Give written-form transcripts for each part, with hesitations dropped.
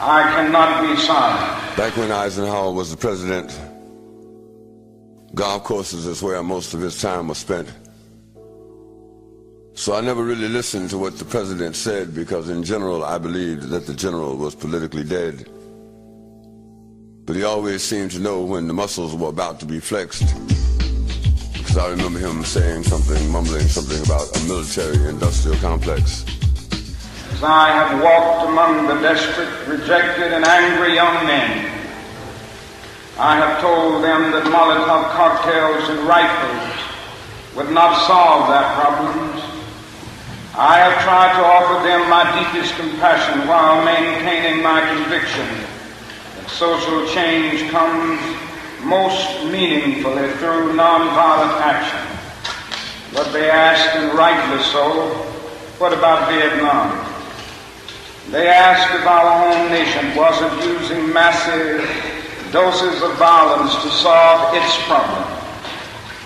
I cannot be silent. Back when Eisenhower was the president, golf courses is where most of his time was spent. So I never really listened to what the president said, because in general I believed that the general was politically dead. But he always seemed to know when the muscles were about to be flexed, because I remember him saying something, mumbling something about a military-industrial complex. As I have walked among the desperate, rejected, and angry young men, I have told them that Molotov cocktails and rifles would not solve their problems. I have tried to offer them my deepest compassion while maintaining my conviction that social change comes most meaningfully through nonviolent action. But they ask, and rightly so, what about Vietnam? They ask if our home nation wasn't using massive doses of violence to solve its problem,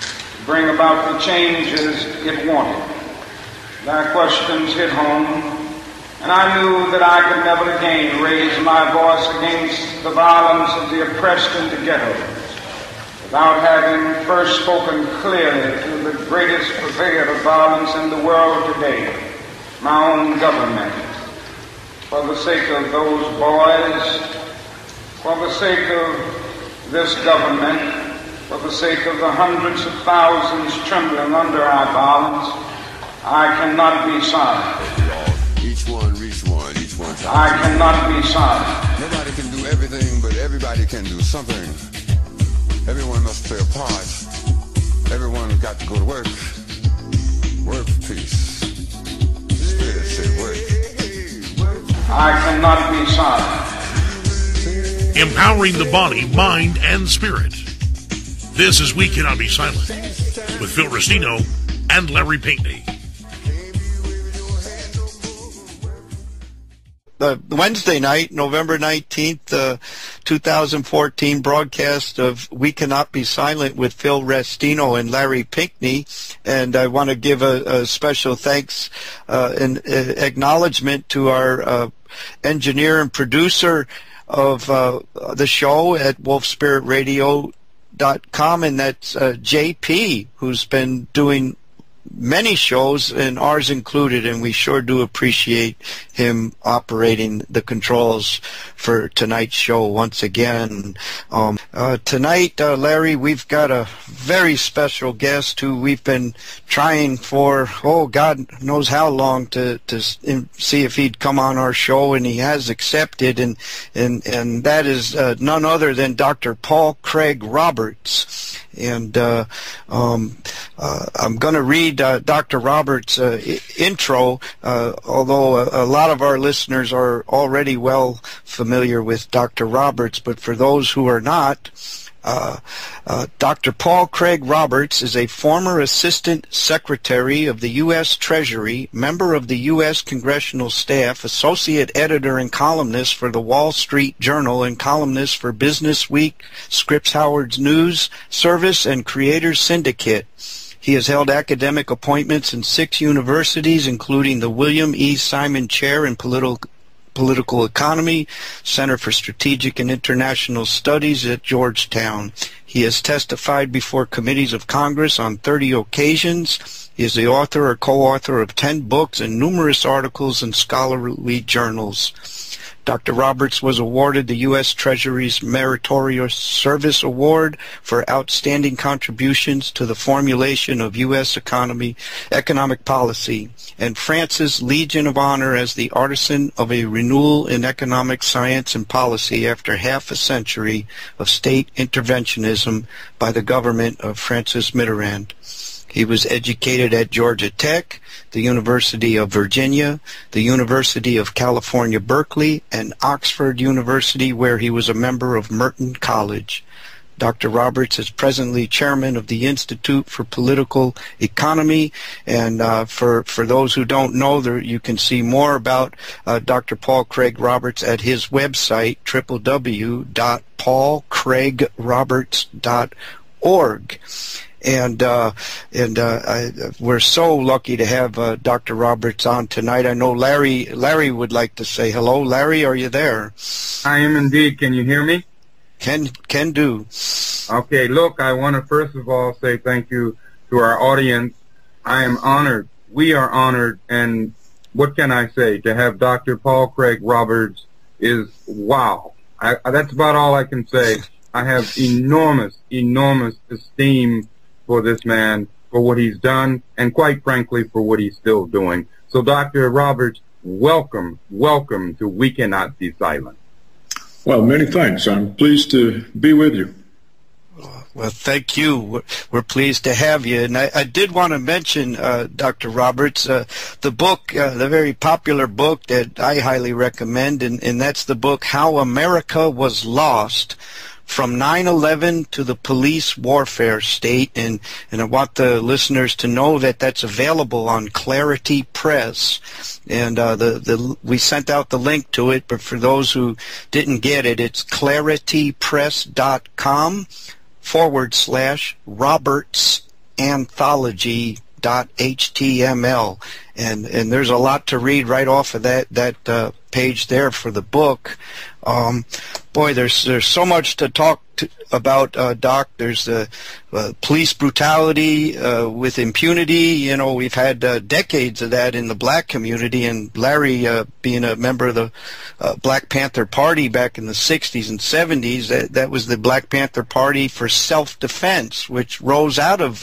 to bring about the changes it wanted. Their questions hit home, and I knew that I could never again raise my voice against the violence of the oppressed in the ghettos without having first spoken clearly to the greatest purveyor of violence in the world today, my own government. For the sake of those boys, for the sake of this government, for the sake of the hundreds of thousands trembling under our violence, I cannot be silent. Each one reach one, each one time. I cannot be silent. Nobody can do everything, but everybody can do something. Everyone must play a part. Everyone's got to go to work. Work for peace. Spirit said work. I cannot be silent. Empowering the body, mind, and spirit. This is We Cannot Be Silent with Phil Restino and Larry Pinckney. The Wednesday night, November 19th, 2014 broadcast of We Cannot Be Silent with Phil Restino and Larry Pinckney. And I want to give a special thanks and acknowledgement to our engineer and producer of the show at wolfspiritradio.com, and that's JP, who's been doing many shows, and ours included, and we sure do appreciate him operating the controls for tonight's show once again. Tonight, Larry, we've got a very special guest who we've been trying for, God knows how long, to see if he'd come on our show, and he has accepted, and that is none other than Dr. Paul Craig Roberts. And I'm going to read Dr. Roberts' intro, although a lot of our listeners are already well familiar with Dr. Roberts, but for those who are not, Dr. Paul Craig Roberts is a former Assistant Secretary of the U.S. Treasury, member of the U.S. Congressional Staff, Associate Editor and columnist for the Wall Street Journal, and columnist for Business Week, Scripps Howard's News Service, and Creators Syndicate. He has held academic appointments in 6 universities, including the William E. Simon Chair in Political Economy, Center for Strategic and International Studies at Georgetown. He has testified before committees of Congress on 30 occasions. He is the author or co-author of 10 books and numerous articles in scholarly journals. Dr. Roberts was awarded the U.S. Treasury's Meritorious Service Award for outstanding contributions to the formulation of U.S. economic policy, and France's Legion of Honor as the artisan of a renewal in economic science and policy after half a century of state interventionism by the government of Francis Mitterrand. He was educated at Georgia Tech, the University of Virginia, the University of California, Berkeley, and Oxford University, where he was a member of Merton College. Dr. Roberts is presently chairman of the Institute for Political Economy, and for those who don't know, you can see more about Dr. Paul Craig Roberts at his website, www.paulcraigroberts.org. And we're so lucky to have Dr. Roberts on tonight. I know Larry would like to say hello. Larry, are you there? I am indeed. Can you hear me? Can do. Okay, look, I want to first of all say thank you to our audience. I am honored. We are honored, and what can I say? To have Dr. Paul Craig Roberts is wow. That's about all I can say. I have enormous esteem for this man, for what he's done, and quite frankly, for what he's still doing. So, Dr. Roberts, welcome to We Cannot Be Silent. Well, many thanks. I'm pleased to be with you. Well, thank you. We're pleased to have you. And I did want to mention, Dr. Roberts, the book, the very popular book that I highly recommend, and that's the book, How America Was Lost, From 9/11 to the Police Warfare State. And I want the listeners to know that that's available on Clarity Press. And we sent out the link to it, but for those who didn't get it, it's claritypress.com/RobertsAnthology.html. And there's a lot to read right off of that page there for the book. Boy, there's so much to talk about, Doc. There's the police brutality with impunity. You know, we've had decades of that in the black community, and Larry, being a member of the Black Panther Party back in the 60s and 70s, that was the Black Panther Party for Self-Defense, which rose out of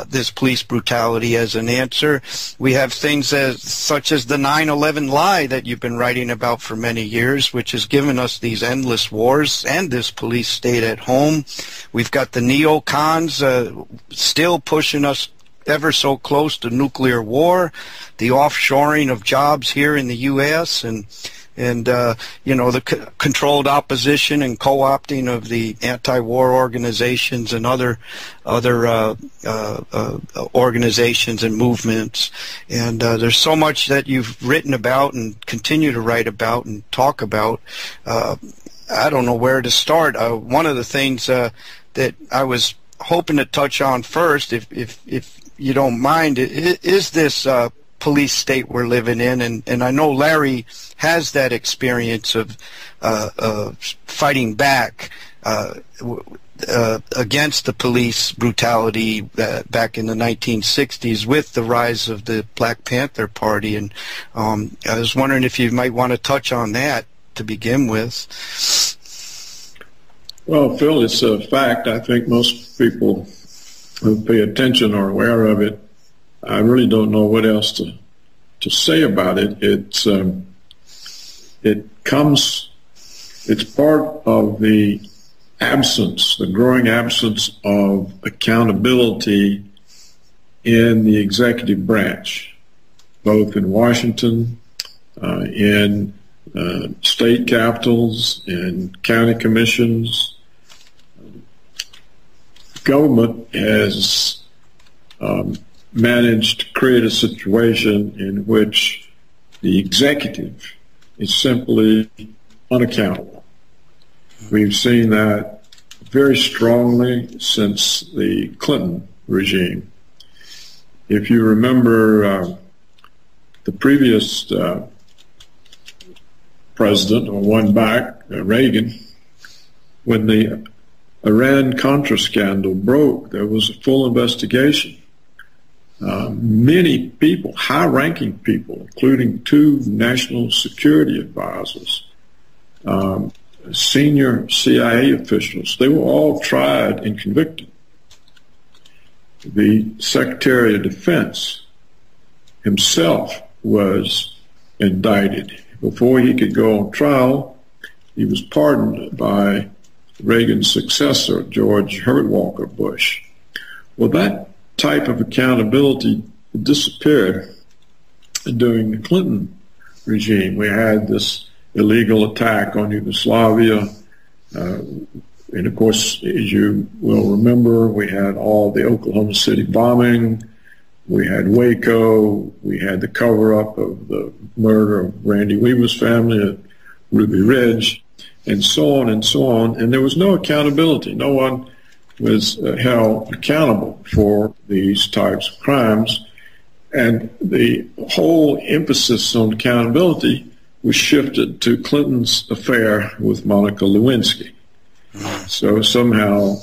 this police brutality as an answer. We have things such as the 9/11 lie that you've been writing about for many years, which has given us these endless wars and this police state at home. We've got the neocons still pushing us ever so close to nuclear war, the offshoring of jobs here in the U.S., and you know, the controlled opposition and co-opting of the anti-war organizations and other organizations and movements. And there's so much that you've written about and continue to write about and talk about. I don't know where to start. One of the things that I was hoping to touch on first, if you don't mind, is this police state we're living in, and I know Larry has that experience of fighting back against the police brutality back in the 1960s with the rise of the Black Panther Party, and I was wondering if you might want to touch on that to begin with. Well, Phil, it's a fact. I think most people who pay attention are aware of it. I really don't know what else to say about it. It's part of the absence, the growing absence of accountability in the executive branch, both in Washington, in state capitals, in county commissions. Government has managed to create a situation in which the executive is simply unaccountable. We've seen that very strongly since the Clinton regime. If you remember the previous president, or one back, Reagan, when the Iran-Contra scandal broke, there was a full investigation. Many people, high-ranking people, including 2 national security advisors, senior CIA officials, they were all tried and convicted. The Secretary of Defense himself was indicted. Before he could go on trial, he was pardoned by Reagan's successor, George Herbert Walker Bush. Well, that type of accountability disappeared during the Clinton regime. We had this illegal attack on Yugoslavia, and of course, as you will remember, we had all the Oklahoma City bombing, we had Waco, we had the cover-up of the murder of Randy Weaver's family at Ruby Ridge, and so on and so on. And there was no accountability. No one was held accountable for these types of crimes. And the whole emphasis on accountability was shifted to Clinton's affair with Monica Lewinsky. So somehow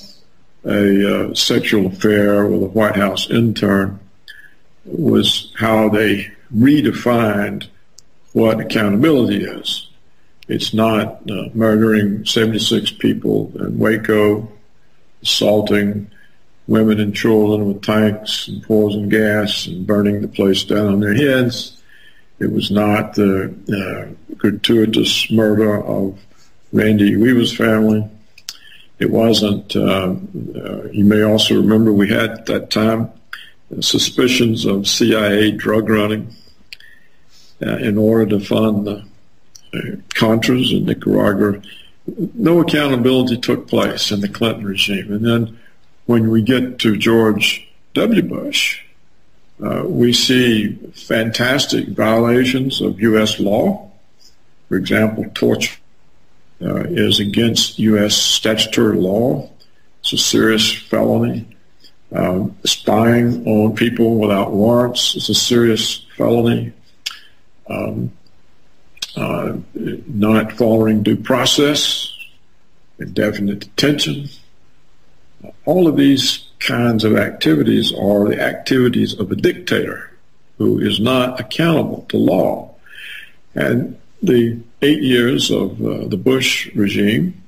a sexual affair with a White House intern was how they redefined what accountability is. It's not murdering 76 people in Waco, assaulting women and children with tanks and poison gas and burning the place down on their heads. It was not the gratuitous murder of Randy Weaver's family. It wasn't, you may also remember we had at that time suspicions of CIA drug running in order to fund the Contras in Nicaragua. No accountability took place in the Clinton regime. And then when we get to George W. Bush, we see fantastic violations of U.S. law. For example, torture is against U.S. statutory law. It's a serious felony. Spying on people without warrants is a serious felony. Not following due process, indefinite detention. All of these kinds of activities are the activities of a dictator who is not accountable to law. And the 8 years of the Bush regime,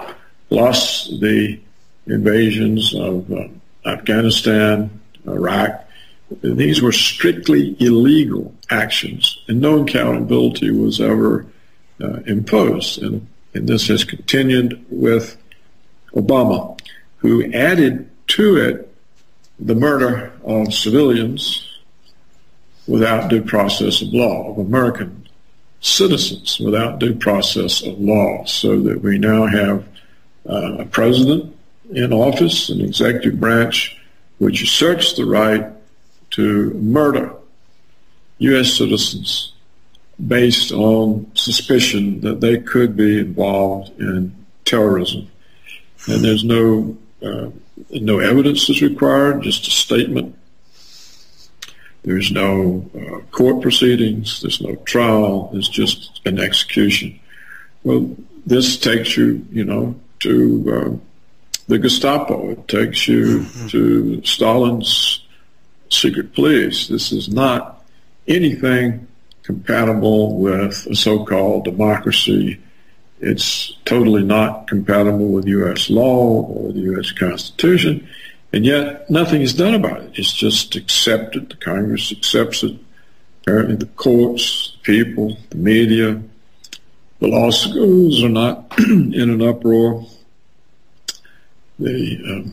plus the invasions of Afghanistan, Iraq, these were strictly illegal actions, and no accountability was ever imposed. And this has continued with Obama, who added to it the murder of civilians without due process of law, of American citizens without due process of law, so that we now have a president in office, an executive branch, which asserts the right to murder U.S. citizens based on suspicion that they could be involved in terrorism. And there's no evidence is required, just a statement. There's no court proceedings, there's no trial, it's just an execution. Well, this takes you, to the Gestapo. It takes you to Stalin's secret police. This is not anything compatible with a so-called democracy. It's totally not compatible with U.S. law or the U.S. Constitution, and yet nothing is done about it. It's just accepted. The Congress accepts it. Apparently the courts, the people, the media, the law schools are not in an uproar. The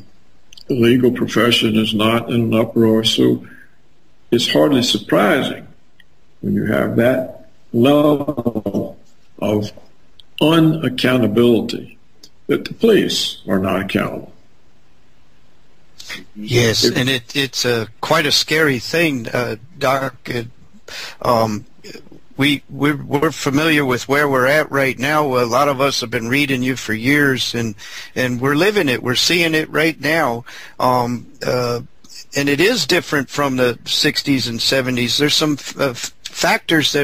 legal profession is not in an uproar. So it's hardly surprising when you have that level of unaccountability that the police are not accountable. Yes, and it's quite a scary thing, Doc. We're familiar with where we're at right now. A lot of us have been reading you for years, and we're living it. We're seeing it right now. And it is different from the 60s and 70s. There's some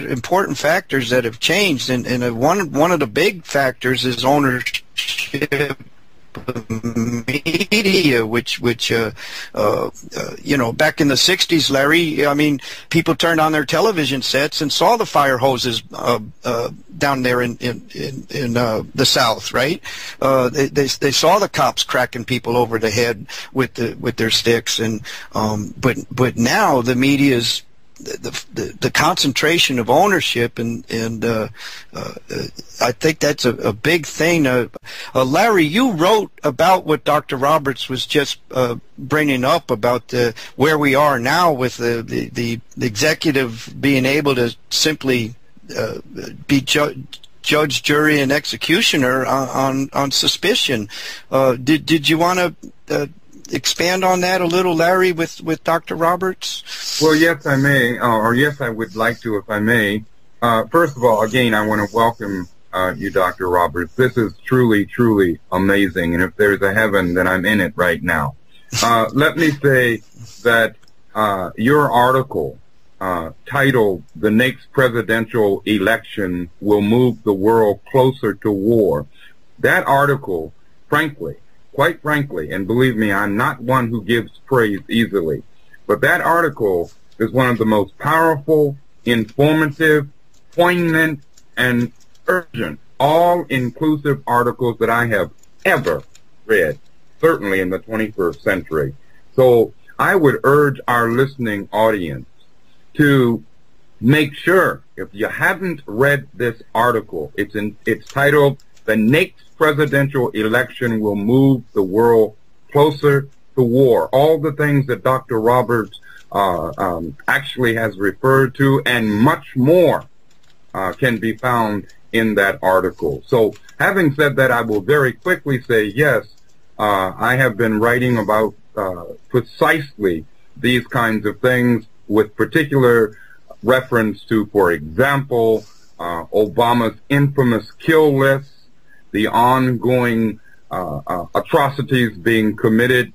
important factors that have changed, and one of the big factors is ownership media, which back in the 60s, Larry, I mean, people turned on their television sets and saw the fire hoses down there in the South, right? They saw the cops cracking people over the head with their sticks, and but now the media's the concentration of ownership, and I think that's a big thing. Larry, you wrote about what Dr. Roberts was just bringing up about where we are now with the executive being able to simply be judge, jury, and executioner on suspicion. Did you want to expand on that a little, Larry, with Dr. Roberts? Well, yes, I may, or yes, I would like to, if I may. First of all, again, I want to welcome you, Dr. Roberts. This is truly, truly amazing, and if there's a heaven, then I'm in it right now. let me say that your article titled "The Next Presidential Election Will Move the World Closer to War," that article, frankly, quite frankly, and believe me, I'm not one who gives praise easily, but that article is one of the most powerful, informative, poignant, and urgent, all-inclusive articles that I have ever read, certainly in the 21st century. So I would urge our listening audience to make sure, if you haven't read this article, it's titled "The Next Presidential Election Will Move the World Closer to War." All the things that Dr. Roberts actually has referred to and much more can be found in that article. So having said that, I will very quickly say, yes, I have been writing about precisely these kinds of things with particular reference to, for example, Obama's infamous kill list, the ongoing atrocities being committed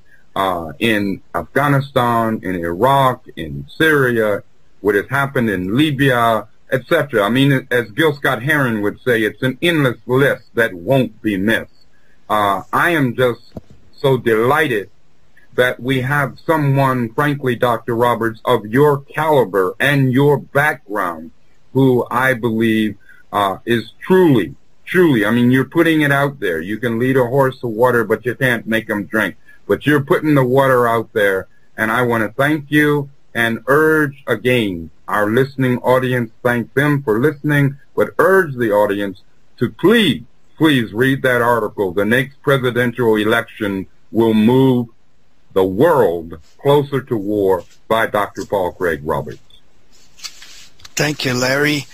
in Afghanistan, in Iraq, in Syria, what has happened in Libya, etc. I mean, as Gil Scott-Heron would say, it's an endless list that won't be missed. I am just so delighted that we have someone, frankly, Dr. Roberts, of your caliber and your background, who I believe is truly, I mean, you're putting it out there. You can lead a horse to water, but you can't make him drink. But you're putting the water out there, and I want to thank you and urge again our listening audience, thank them for listening, but urge the audience to please read that article. The Next Presidential Election Will Move the World Closer to War, by Dr. Paul Craig Roberts. Thank you, Larry.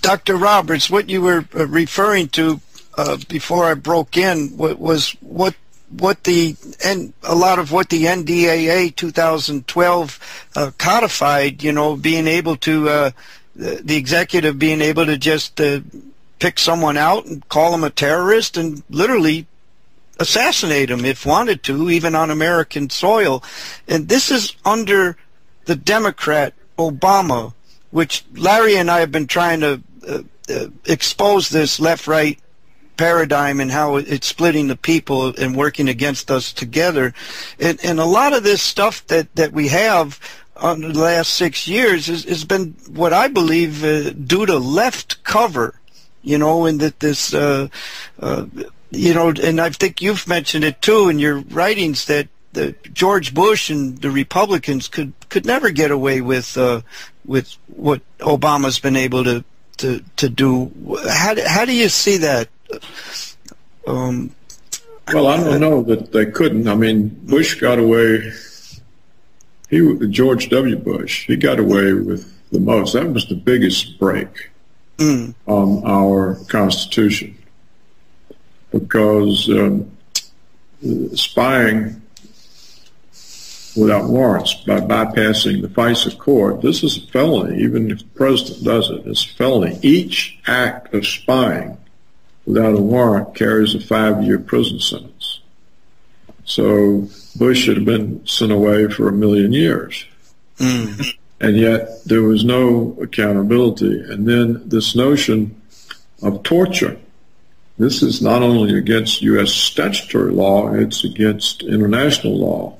Dr. Roberts, what you were referring to before I broke in was what a lot of what the NDAA 2012 codified, you know, being able to the executive being able to just pick someone out and call them a terrorist and literally assassinate them if wanted to, even on American soil. And this is under the Democrat Obama, which Larry and I have been trying to expose this left-right paradigm and how it's splitting the people and working against us together. And a lot of this stuff that we have on the last 6 years has been what I believe due to left cover, you know, and that this, you know, and I think you've mentioned it too in your writings that George Bush and the Republicans could never get away with what Obama's been able to do. How do you see that? Well, I don't know that they couldn't. I mean, Bush got away. George W. Bush, he got away with the most. That was the biggest break on our Constitution, because spying without warrants, by bypassing the FISA court, this is a felony. Even if the president does it, it's a felony. Each act of spying without a warrant carries a 5-year prison sentence. So Bush should have been sent away for 1 million years. And yet there was no accountability. And then this notion of torture. This is not only against U.S. statutory law, it's against international law.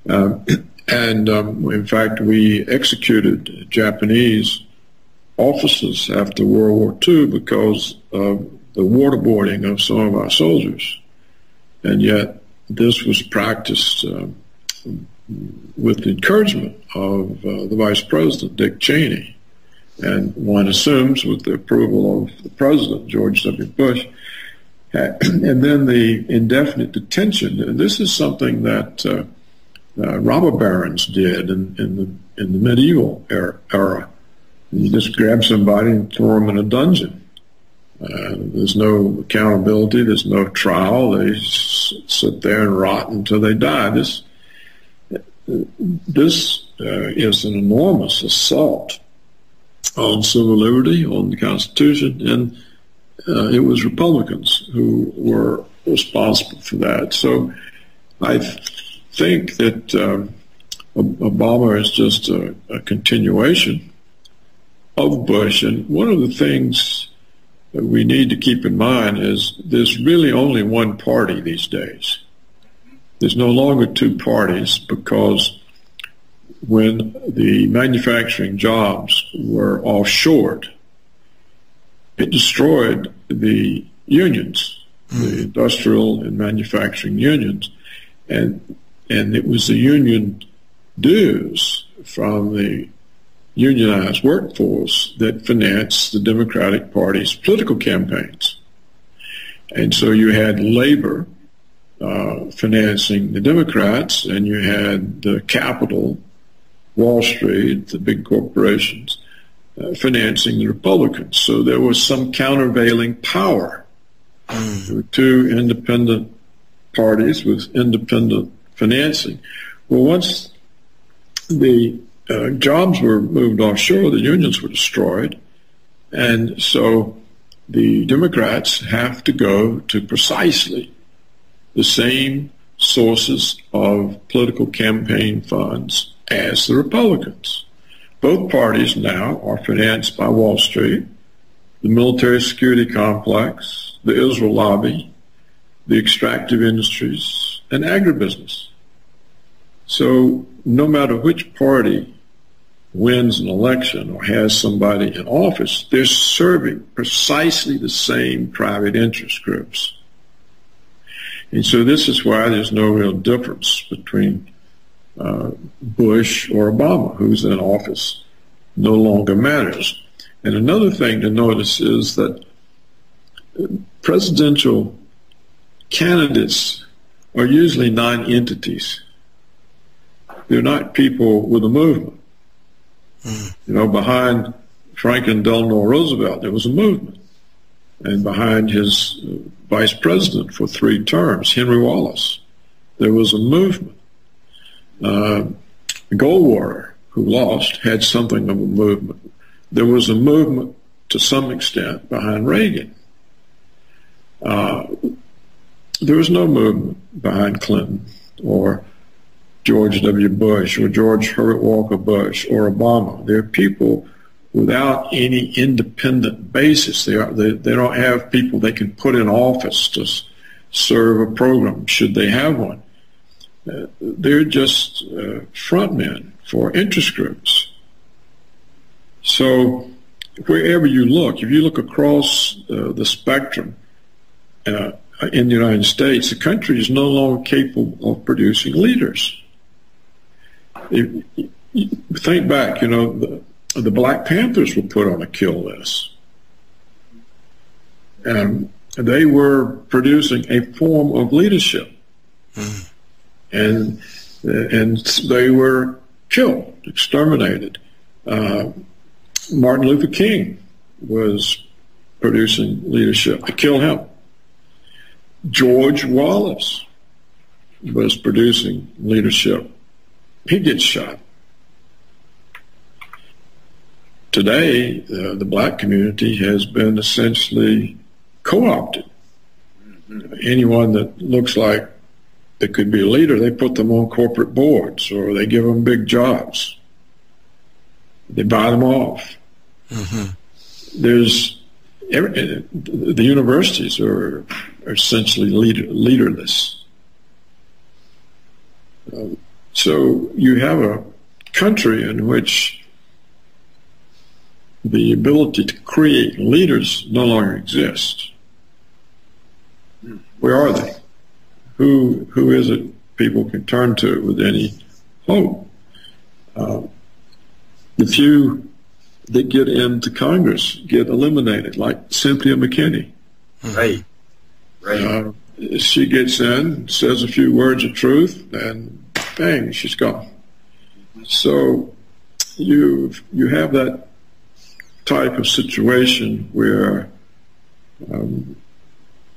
In fact, we executed Japanese officers after World War II because of the waterboarding of some of our soldiers. And yet this was practiced with the encouragement of the Vice President, Dick Cheney. And one assumes with the approval of the President, George W. Bush. And then the indefinite detention. And this is something that robber barons did in the medieval era. You just grab somebody and throw them in a dungeon. There's no accountability. There's no trial. They sit there and rot until they die. This is an enormous assault on civil liberty, on the Constitution, and it was Republicans who were responsible for that. So I think that Obama is just a continuation of Bush. And one of the things that we need to keep in mind is there's really only one party these days. There's no longer two parties, because when the manufacturing jobs were offshored, it destroyed the unions, the industrial and manufacturing unions, and it was the union dues from the unionized workforce that financed the Democratic Party's political campaigns. And so you had labor financing the Democrats, and you had the capital, Wall Street, the big corporations, financing the Republicans. So there was some countervailing power. There were two independent parties with independent financing. Well, once the jobs were moved offshore, the unions were destroyed, and so the Democrats have to go to precisely the same sources of political campaign funds as the Republicans. Both parties now are financed by Wall Street, the military security complex, the Israel lobby, the extractive industries, and agribusiness. So no matter which party wins an election or has somebody in office, they're serving precisely the same private interest groups. And so this is why there's no real difference between Bush or Obama. Who's in office no longer matters. And another thing to notice is that presidential candidates are usually non-entities. They're not people with a movement. You know, behind Franklin Delano Roosevelt, there was a movement. And behind his vice president for 3 terms, Henry Wallace, there was a movement. Goldwater, who lost, had something of a movement. There was a movement to some extent behind Reagan. There was no movement behind Clinton or George W. Bush or George Herbert Walker Bush or Obama. They're people without any independent basis. They don't have people they can put in office to serve a program, should they have one. They're just frontmen for interest groups. So wherever you look, if you look across the spectrum in the United States, the country is no longer capable of producing leaders. If you think back, you know, the Black Panthers were put on a kill list. And they were producing a form of leadership. And they were killed, exterminated. Martin Luther King was producing leadership. They killed him. George Wallace was producing leadership. He gets shot. Today, the black community has been essentially co-opted. Anyone that looks like they could be a leader, they put them on corporate boards, or they give them big jobs. They buy them off. The universities are essentially leaderless. So you have a country in which the ability to create leaders no longer exists. Where are they? Who is it people can turn to with any hope? The few that get into Congress get eliminated, like Cynthia McKinney. Right. She gets in, says a few words of truth, and bang, she's gone. So you have that type of situation where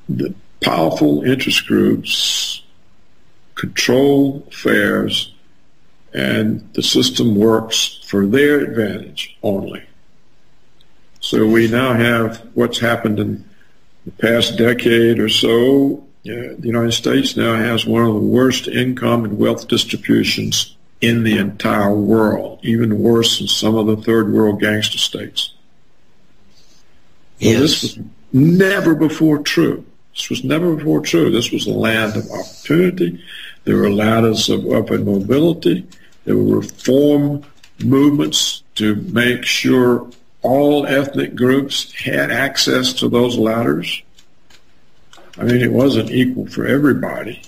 the powerful interest groups control affairs, and the system works for their advantage only. So we now have what's happened in the past decade or so The United States now has one of the worst income and wealth distributions in the entire world, even worse than some of the third world gangster states. Well, Yes. this was never before true. This was never before true. This was a land of opportunity. There were ladders of upward mobility. There were reform movements to make sure all ethnic groups had access to those ladders. I mean, it wasn't equal for everybody,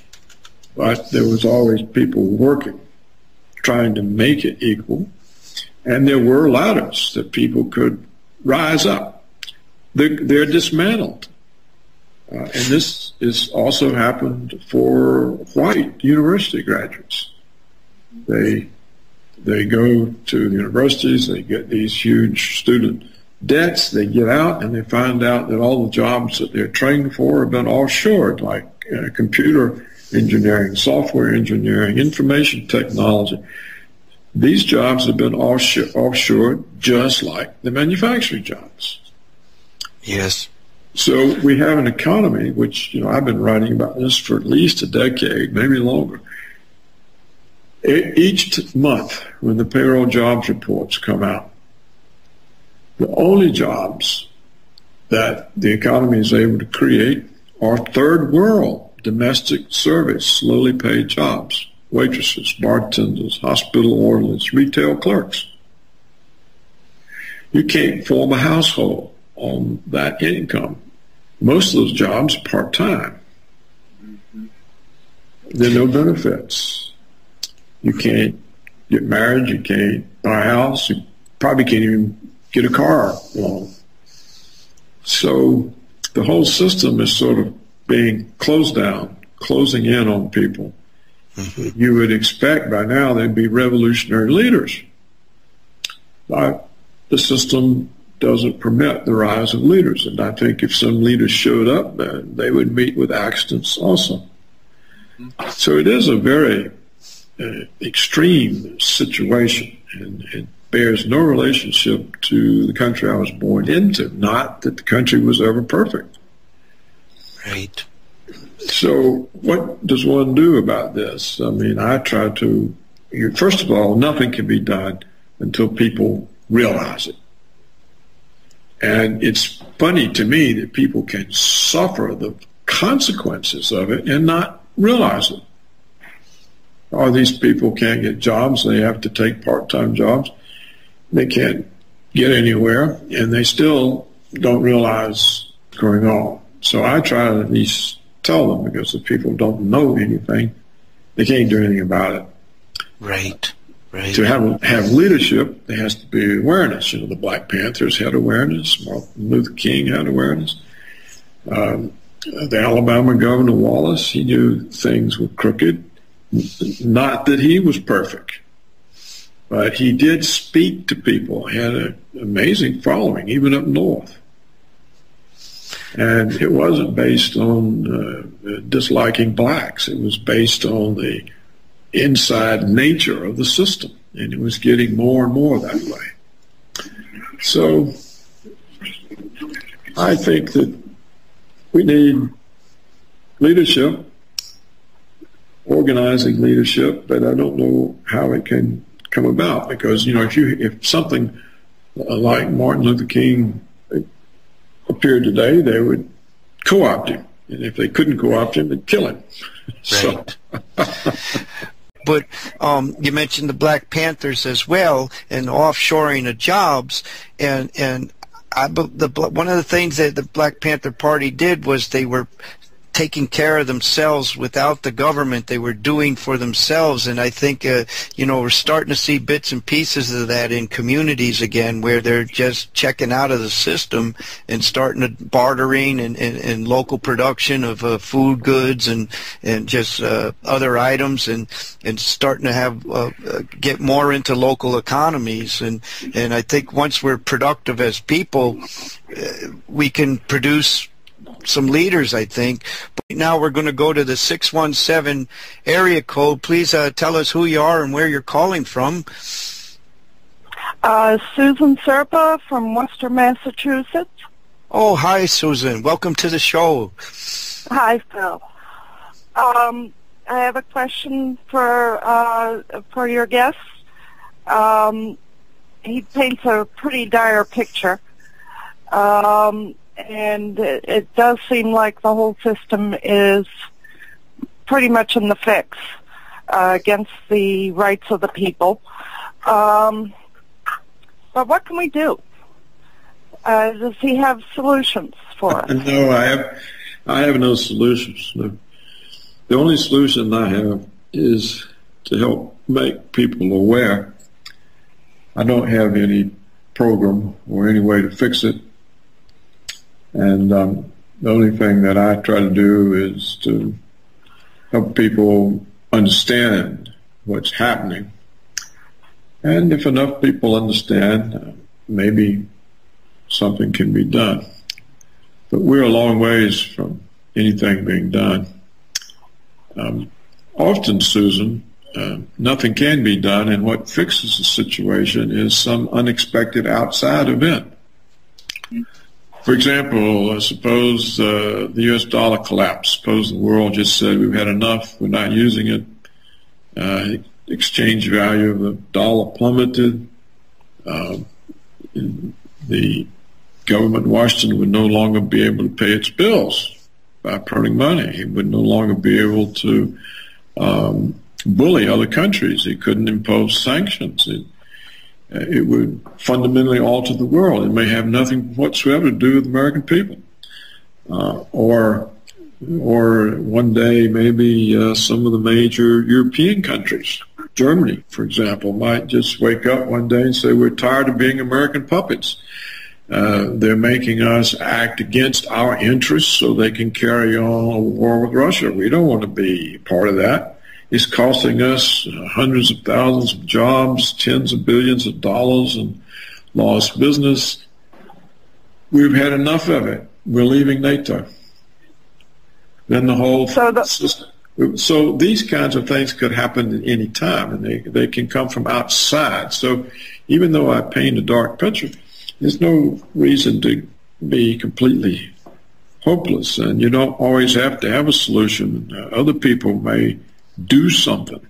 but there was always people working, trying to make it equal. And there were ladders that people could rise up. They're dismantled. And this is also happened for white university graduates. They go to the universities, they get these huge student debts, they get out and they find out that all the jobs that they're trained for have been offshored, like computer engineering, software engineering, information technology. These jobs have been offshored just like the manufacturing jobs. Yes. So we have an economy, which, I've been writing about this for at least a decade, maybe longer. Each month when the payroll jobs reports come out, the only jobs that the economy is able to create are third world domestic service, lowly paid jobs, waitresses, bartenders, hospital orderlies, retail clerks. You can't form a household on that income. Most of those jobs are part-time. There are no benefits. You can't get married, you can't buy a house, you probably can't even get a car loan. So the whole system is sort of being closed down, closing in on people. Mm-hmm. You would expect by now there'd be revolutionary leaders. But the system doesn't permit the rise of leaders. And I think if some leaders showed up, they would meet with accidents also. So it is a very extreme situation, and it bears no relationship to the country I was born into. Not that the country was ever perfect. Right. So what does one do about this? I mean, I try to, first of all, nothing can be done until people realize it. And it's funny to me that people can suffer the consequences of it and not realize it. Or these people can't get jobs, they have to take part-time jobs. They can't get anywhere, and they still don't realize what's going on. So I try to at least tell them, because if people don't know anything, they can't do anything about it. Right. Right. To have leadership, there has to be awareness. The Black Panthers had awareness. Martin Luther King had awareness. The Alabama Governor Wallace, he knew things were crooked. Not that he was perfect, but he did speak to people. He had an amazing following, even up north. And it wasn't based on disliking blacks. It was based on the inside nature of the system, and it was getting more and more that way. So I think that we need leadership, organizing leadership, but I don't know how it can come about, because if something like Martin Luther King appeared today, they would co-opt him, and if they couldn't co-opt him, they'd kill him. Right. But you mentioned the Black Panthers as well, and offshoring of jobs, and one of the things that the Black Panther Party did was they were taking care of themselves without the government. They were doing for themselves, and I think we're starting to see bits and pieces of that in communities again, where they're just checking out of the system and starting to bartering and local production of food goods and just other items, and starting to have get more into local economies, and I think once we're productive as people, we can produce some leaders, I think. But now we're going to go to the 617 area code. Please tell us who you are and where you're calling from. Susan Serpa from Worcester, Massachusetts. Oh, hi, Susan. Welcome to the show. Hi, Phil. I have a question for your guest. He paints a pretty dire picture, and it does seem like the whole system is pretty much in the fix against the rights of the people. But what can we do? Does he have solutions for us? No, I have no solutions. No. The only solution I have is to help make people aware. I don't have any program or any way to fix it. And the only thing that I try to do is to help people understand what's happening. And if enough people understand, maybe something can be done. But we're a long ways from anything being done. Often, Susan, nothing can be done, and what fixes the situation is some unexpected outside event. For example, suppose the U.S. dollar collapsed. Suppose the world just said, we've had enough, we're not using it. Exchange value of the dollar plummeted. The government in Washington would no longer be able to pay its bills by printing money. It would no longer be able to bully other countries. It couldn't impose sanctions. It would fundamentally alter the world. It may have nothing whatsoever to do with the American people. Or one day maybe some of the major European countries, Germany, for example, might just wake up one day and say, we're tired of being American puppets. They're making us act against our interests so they can carry on a war with Russia. We don't want to be part of that. It's costing us hundreds of thousands of jobs, tens of billions of dollars, and lost business. We've had enough of it. We're leaving NATO. Then the whole system. So these kinds of things could happen at any time, and they can come from outside. So even though I paint a dark picture, there's no reason to be completely hopeless, and you don't always have to have a solution. Other people may do something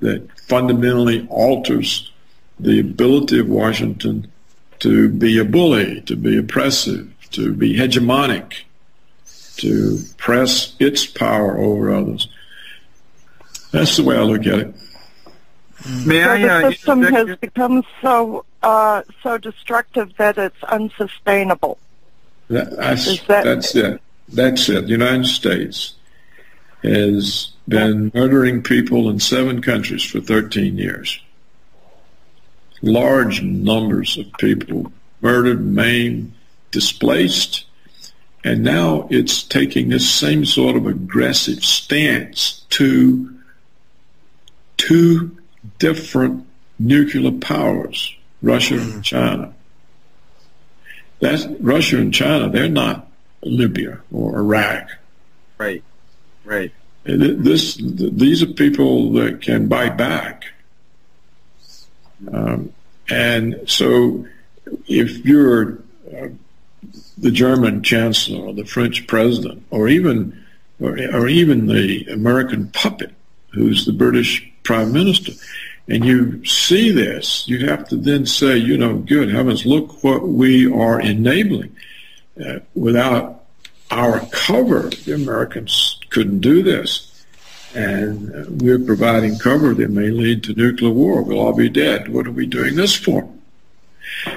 that fundamentally alters the ability of Washington to be a bully, to be oppressive, to be hegemonic, to press its power over others. That's the way I look at it. May so I, the system has become so destructive that it's unsustainable. That's it. That's it. The United States has been murdering people in 7 countries for 13 years. Large numbers of people murdered, maimed, displaced, and now it's taking this same sort of aggressive stance to 2 different nuclear powers, Russia and China. That's Russia and China. They're not Libya or Iraq. Right. These are people that can bite back. And so if you're the German chancellor or the French president or even the American puppet who's the British prime minister, and you see this, you have to then say, good heavens, look what we are enabling. Without our cover, the Americans couldn't do this. And we're providing cover that may lead to nuclear war. We'll all be dead. What are we doing this for?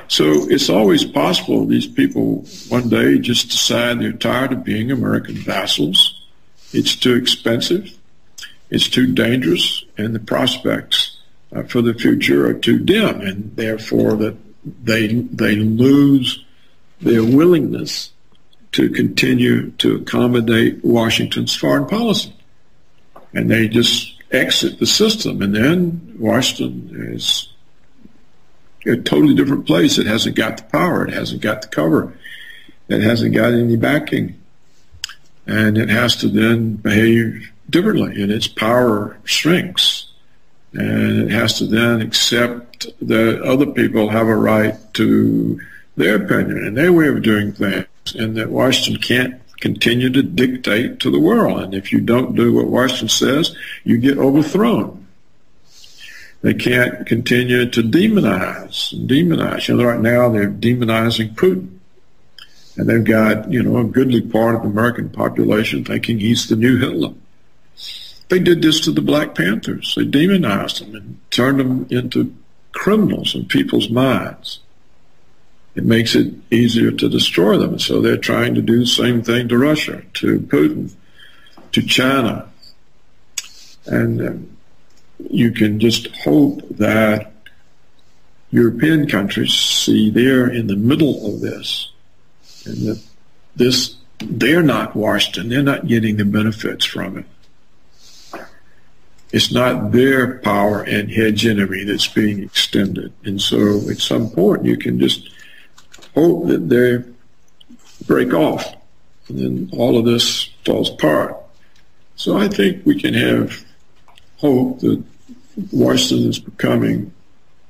So it's always possible these people one day just decide they're tired of being American vassals. It's too expensive. It's too dangerous. And the prospects for the future are too dim. And therefore that they lose their willingness to continue to accommodate Washington's foreign policy. And they just exit the system. And then Washington is a totally different place. It hasn't got the power. It hasn't got the cover. It hasn't got any backing. And it has to then behave differently. And its power shrinks. And it has to then accept that other people have a right to their opinion and their way of doing things, and that Washington continue to dictate to the world. And if you don't do what Washington says, you get overthrown. They can't continue to demonize. Right now they're demonizing Putin. And they've got, a goodly part of the American population thinking he's the new Hitler. They did this to the Black Panthers. They demonized them and turned them into criminals in people's minds. It makes it easier to destroy them. And so they're trying to do the same thing to Russia, to Putin, to China. And you can just hope that European countries see they're in the middle of this, and that they're not Washington. They're not getting the benefits from it. It's not their power and hegemony that's being extended. And so at some point you can just hope that they break off, and then all of this falls apart. So I think we can have hope that Washington is becoming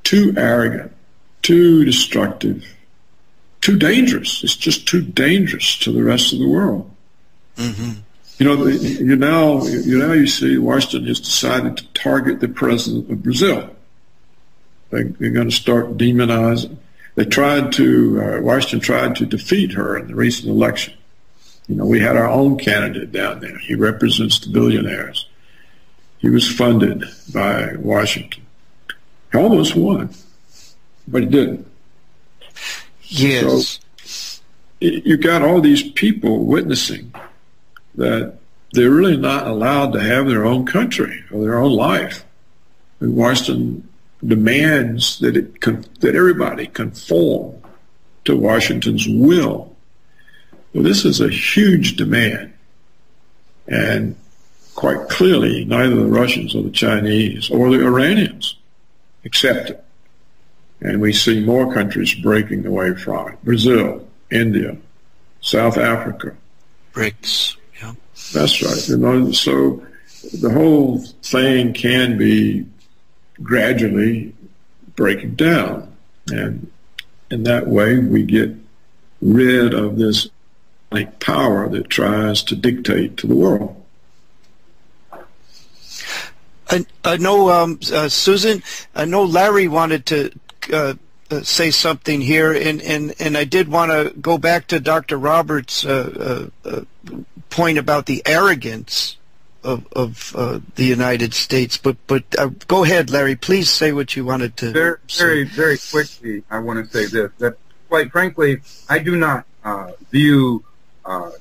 too arrogant, too destructive, too dangerous. It's just too dangerous to the rest of the world. Mm-hmm. You see Washington has decided to target the president of Brazil. They're going to start demonizing. Washington tried to defeat her in the recent election. We had our own candidate down there. He represents the billionaires. He was funded by Washington. He almost won, but he didn't. Yes. So you got all these people witnessing that they're really not allowed to have their own country or their own life. And Washington demands that everybody conform to Washington's will. Well, this is a huge demand, and quite clearly neither the Russians or the Chinese or the Iranians accept it. And we see more countries breaking away from it. Brazil, India, South Africa. BRICS, yeah. That's right. So the whole thing can be gradually breaking down. And in that way, we get rid of this power that tries to dictate to the world. I know, Susan, I know Larry wanted to say something here, and I did want to go back to Dr. Roberts' point about the arrogance of the United States. But go ahead, Larry. Please say what you wanted to say. Very quickly, I want to say this, that quite frankly, I do not view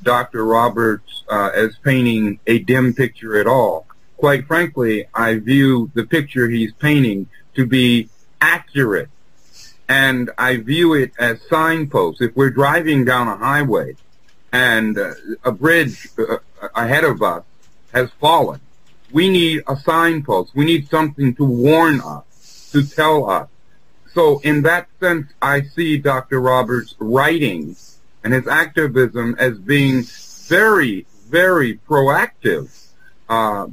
Dr. Roberts as painting a dim picture at all. Quite frankly, I view the picture he's painting to be accurate, and I view it as signposts. If we're driving down a highway and a bridge ahead of us has fallen, we need a signpost. We need something to warn us, to tell us. So in that sense, I see Dr. Roberts' writing and his activism as being very, very proactive.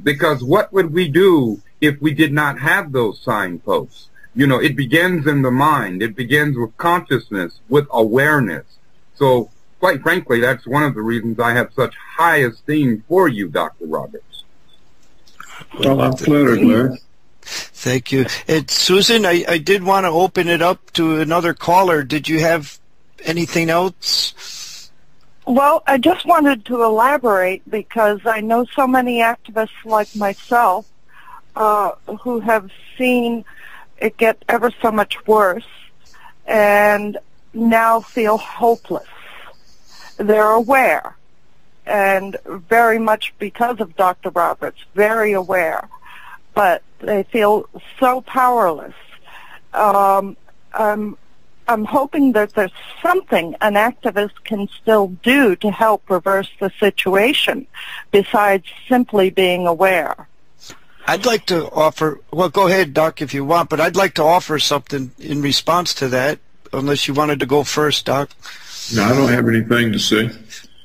Because what would we do if we did not have those signposts? It begins in the mind. It begins with consciousness, with awareness. So, quite frankly, that's one of the reasons I have such high esteem for you, Dr. Roberts. Well, I'm flattered, Larry. Thank you. And Susan, I did want to open it up to another caller. Did you have anything else? Well, I just wanted to elaborate because I know so many activists like myself who have seen it get ever so much worse and now feel hopeless. They're aware, and very much because of Dr. Roberts, very aware, but they feel so powerless. I'm hoping that there's something an activist can still do to help reverse the situation besides simply being aware. I'd like to offer, well, go ahead, Doc, if you want, but I'd like to offer something in response to that, unless you wanted to go first, Doc. No, I don't have anything to say.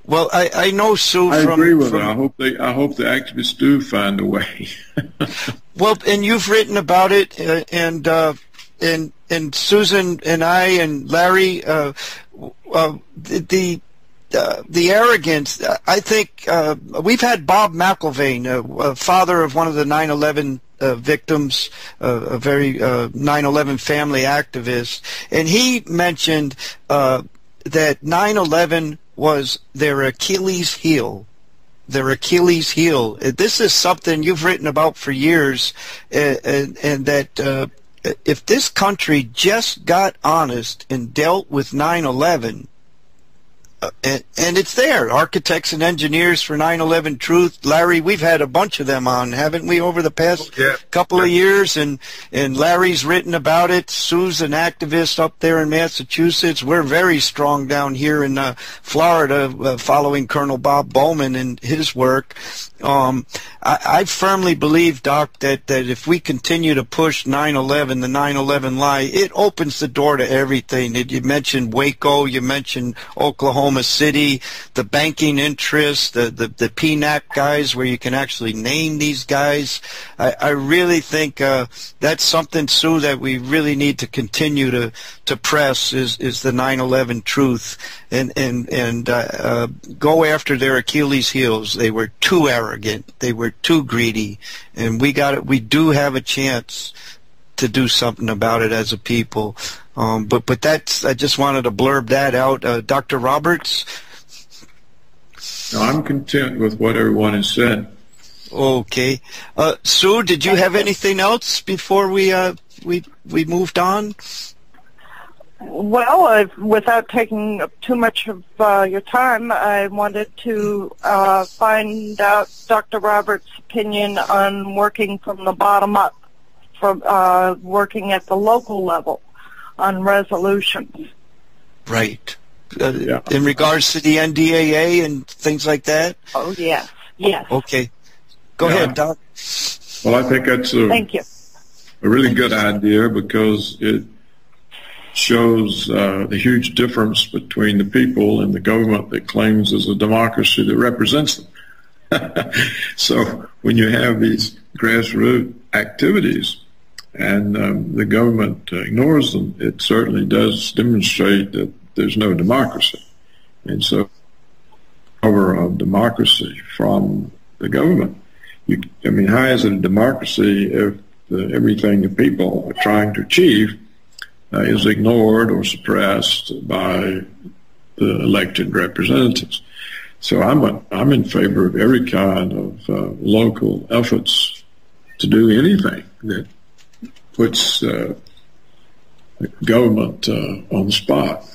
Well, I know, Sue, I agree with it. I hope the activists do find a way. Well, and you've written about it, and Susan and I and Larry, the arrogance. I think we've had Bob McIlvaine, father of one of the 9/11 victims, a very 9/11 family activist, and he mentioned that 9/11 was their Achilles heel. Their Achilles heel. This is something you've written about for years, and that if this country just got honest and dealt with 9/11, and it's there, architects and engineers for 9/11 Truth. Larry, we've had a bunch of them on, haven't we, over the past couple of years? And Larry's written about it. Sue's an activist up there in Massachusetts. We're very strong down here in Florida, following Colonel Bob Bowman and his work. I firmly believe, Doc, that if we continue to push 9/11, the 9/11 lie, it opens the door to everything. You mentioned Waco, you mentioned Oklahoma City, the banking interests, the PNAC guys, where you can actually name these guys. I really think that's something, Sue, that we really need to continue to press is the 9/11 truth, and go after their Achilles heels. They were too arrogant. They were too greedy, and we do have a chance to do something about it as a people. But that's, I just wanted to blurb that out. Dr. Roberts? No, I'm content with what everyone has said. Okay. Sue, did you have anything else before we moved on? Well, without taking up too much of your time, I wanted to find out Dr. Roberts' opinion on working from the bottom up, from working at the local level on resolutions. Right. In regards to the NDAA and things like that? Oh, yes. Yes. Okay. Go ahead, Doc. Well, I think that's Thank you. a really good idea, because it shows the huge difference between the people and the government that claims as a democracy that represents them. So when you have these grassroots activities and the government ignores them, it certainly does demonstrate that there's no democracy. And so, over of democracy from the government, how is it a democracy if everything the people are trying to achieve is ignored or suppressed by the elected representatives? So I'm in favor of every kind of local efforts to do anything that puts government on the spot.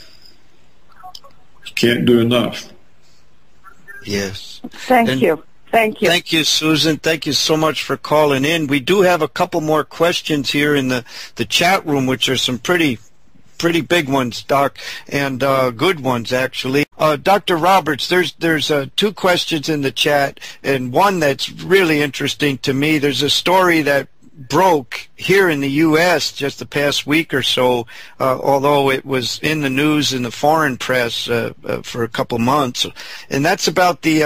Can't do enough. Yes. Thank you. Thank you. Thank you, Susan. Thank you so much for calling in. We do have a couple more questions here in the chat room, which are some pretty big ones, Doc, and good ones, actually. Dr. Roberts, there's two questions in the chat, and one that's really interesting to me. There's a story that broke here in the U.S. just the past week or so, although it was in the news in the foreign press for a couple months, and that's about the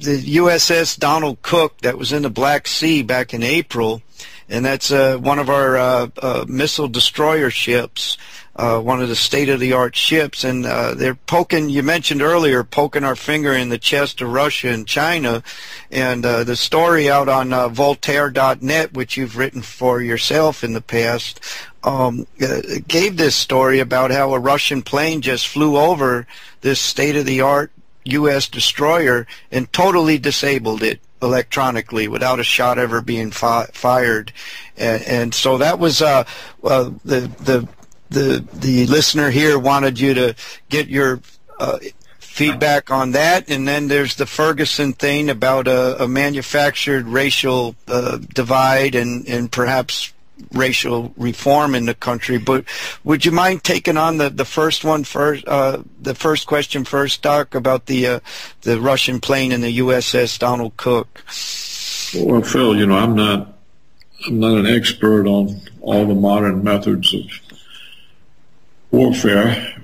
USS Donald Cook that was in the Black Sea back in April, and that's one of our missile destroyer ships, one of the state-of-the-art ships, and they're poking, you mentioned earlier, poking our finger in the chest of Russia and China, and the story out on Voltaire.net, which you've written for yourself in the past, gave this story about how a Russian plane just flew over this state-of-the-art U.S. destroyer and totally disabled it electronically without a shot ever being fired, and so that was the listener here wanted you to get your feedback on that. And then there's the Ferguson thing about a manufactured racial divide and perhaps racial reform in the country. But would you mind taking on the first one first, the first question first, Doc, about the Russian plane and the USS Donald Cook? Well, Phil, I'm not an expert on all the modern methods of warfare.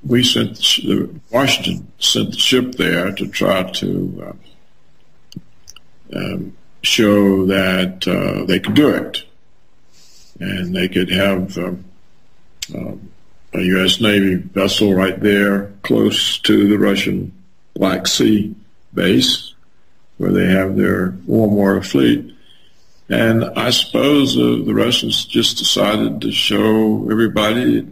Washington sent the ship there to try to show that they could do it, and they could have a U.S. Navy vessel right there close to the Russian Black Sea base where they have their warm water fleet. And I suppose the Russians just decided to show everybody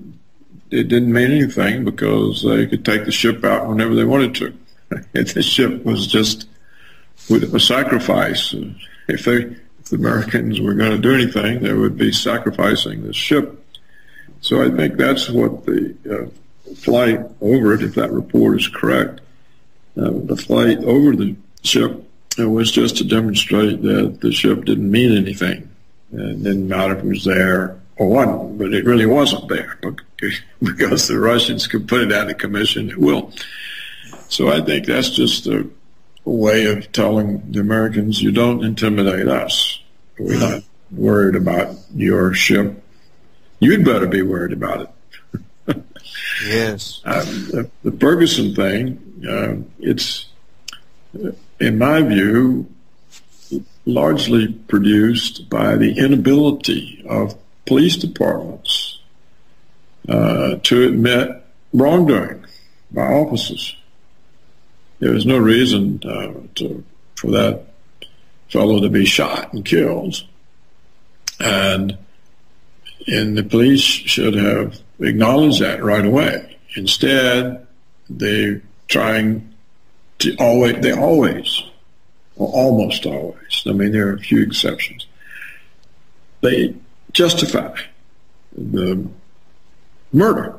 it didn't mean anything because they could take the ship out whenever they wanted to. The ship was just a sacrifice. If the Americans were going to do anything, they would be sacrificing the ship. So I think that's what the flight over it, if that report is correct, the flight over the ship was just to demonstrate that the ship didn't mean anything. It didn't matter if it was there or wasn't, but it really wasn't there because the Russians could put it out of commission at will. So I think that's just a way of telling the Americans, you don't intimidate us. We're not worried about your ship. You'd better be worried about it. Yes. The Ferguson thing, it's, in my view, largely produced by the inability of police departments to admit wrongdoing by officers. There was no reason for that fellow to be shot and killed. And the police should have acknowledged that right away. Instead, they're trying to always, or almost always, I mean, there are a few exceptions, they justify the murder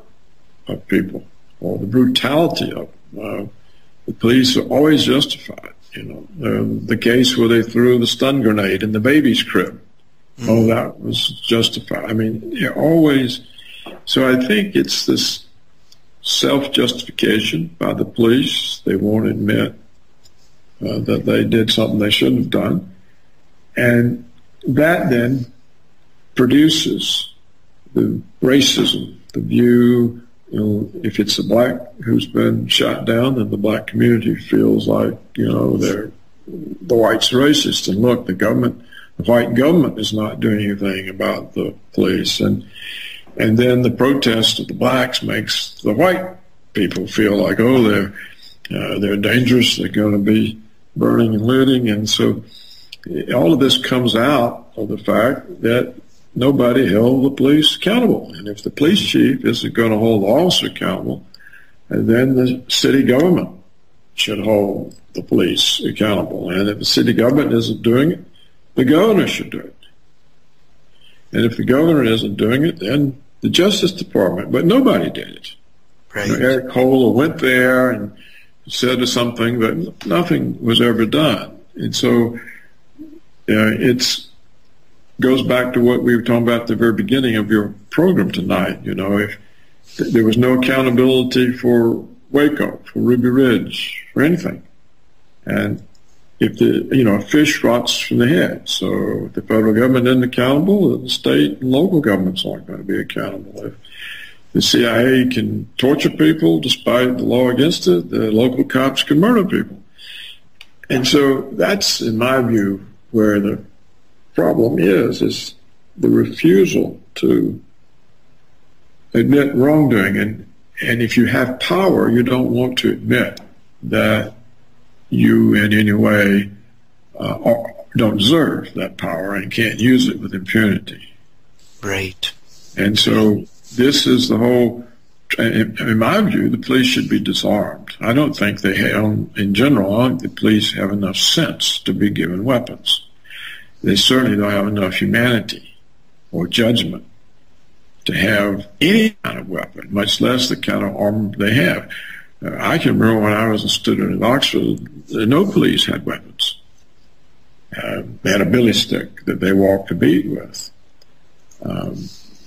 of people or the brutality of the police are always justified. You know, the case where they threw the stun grenade in the baby's crib. Oh, that was justified. I mean, you're always. So I think it's this self-justification by the police. They won't admit that they did something they shouldn't have done, and that then produces the racism, the view. You know, if it's a black who's been shot down, then the black community feels like, you know, the white's racist. And look, the white government is not doing anything about the police. And then the protest of the blacks makes the white people feel like, oh, they're dangerous. They're going to be burning and looting. And so all of this comes out of the fact that nobody held the police accountable. And if the police chief isn't going to hold the officer accountable, then the city government should hold the police accountable. And if the city government isn't doing it, the governor should do it. And if the governor isn't doing it, then the Justice Department. But nobody did it. Right. You know, Eric Holder went there and said something, but nothing was ever done. And so it's goes back to what we were talking about at the very beginning of your program tonight. You know, if there was no accountability for Waco, for Ruby Ridge, for anything, and if a fish rots from the head, so if the federal government isn't accountable, the state and local governments aren't going to be accountable. If the CIA can torture people despite the law against it, the local cops can murder people. And so that's, in my view, where the problem is the refusal to admit wrongdoing. And if you have power, you don't want to admit that you in any way don't deserve that power and can't use it with impunity. Right. And so this is the whole, in my view, the police should be disarmed. I don't think they have, in general, I don't think the police have enough sense to be given weapons. They certainly don't have enough humanity or judgment to have any kind of weapon, much less the kind of armor they have. I can remember when I was a student at Oxford, no police had weapons. They had a billy stick that they walked a beat with.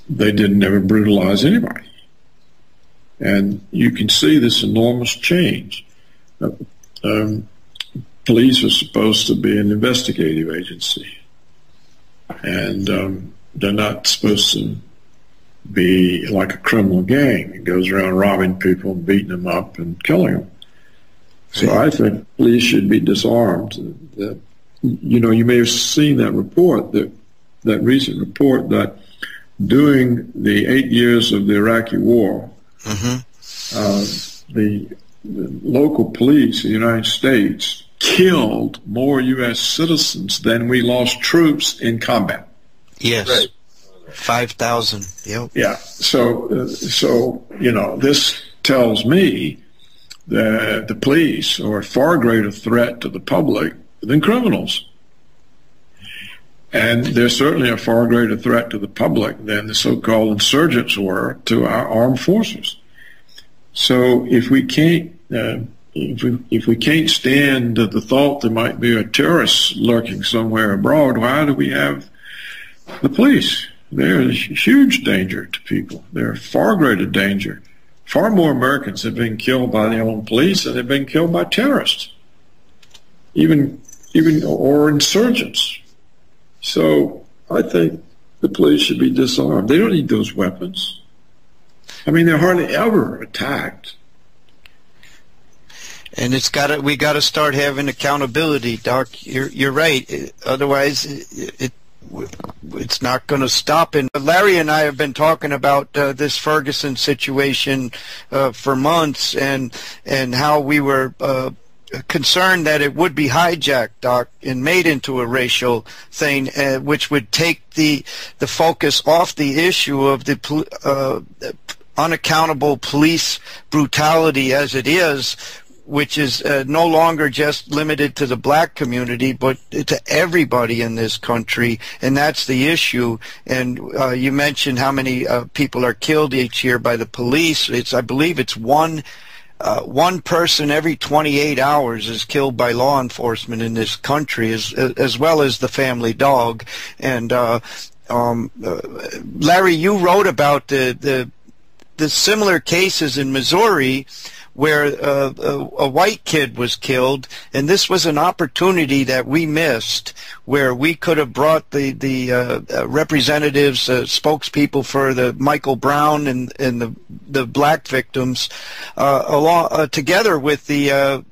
They didn't ever brutalize anybody. And you can see this enormous change. Police are supposed to be an investigative agency. And they're not supposed to be like a criminal gang that goes around robbing people and beating them up and killing them. So I think police should be disarmed. You know, you may have seen that report, that recent report that during the 8 years of the Iraqi war, the local police in the United States killed more U.S. citizens than we lost troops in combat. Yes. Right. 5,000. Yep. Yeah. So this tells me that the police are a far greater threat to the public than criminals. And they're certainly a far greater threat to the public than the so-called insurgents were to our armed forces. So if we can't if we can't stand the thought there might be a terrorist lurking somewhere abroad, why do we have the police? They're a huge danger to people. They're a far greater danger. Far more Americans have been killed by their own police than have been killed by terrorists, even or insurgents. So I think the police should be disarmed. They don't need those weapons. I mean, they're hardly ever attacked. And we got to start having accountability, Doc. You're right. Otherwise, it's not going to stop. And Larry and I have been talking about this Ferguson situation for months, and how we were concerned that it would be hijacked, Doc, and made into a racial thing, which would take the focus off the issue of the unaccountable police brutality as it is, which is no longer just limited to the black community, but to everybody in this country, and that's the issue. And you mentioned how many people are killed each year by the police. I believe it's one person every 28 hours is killed by law enforcement in this country, as well as the family dog. And Larry, you wrote about the similar cases in Missouri where a white kid was killed, and this was an opportunity that we missed, where we could have brought the representatives, spokespeople for the Michael Brown and the black victims along together with the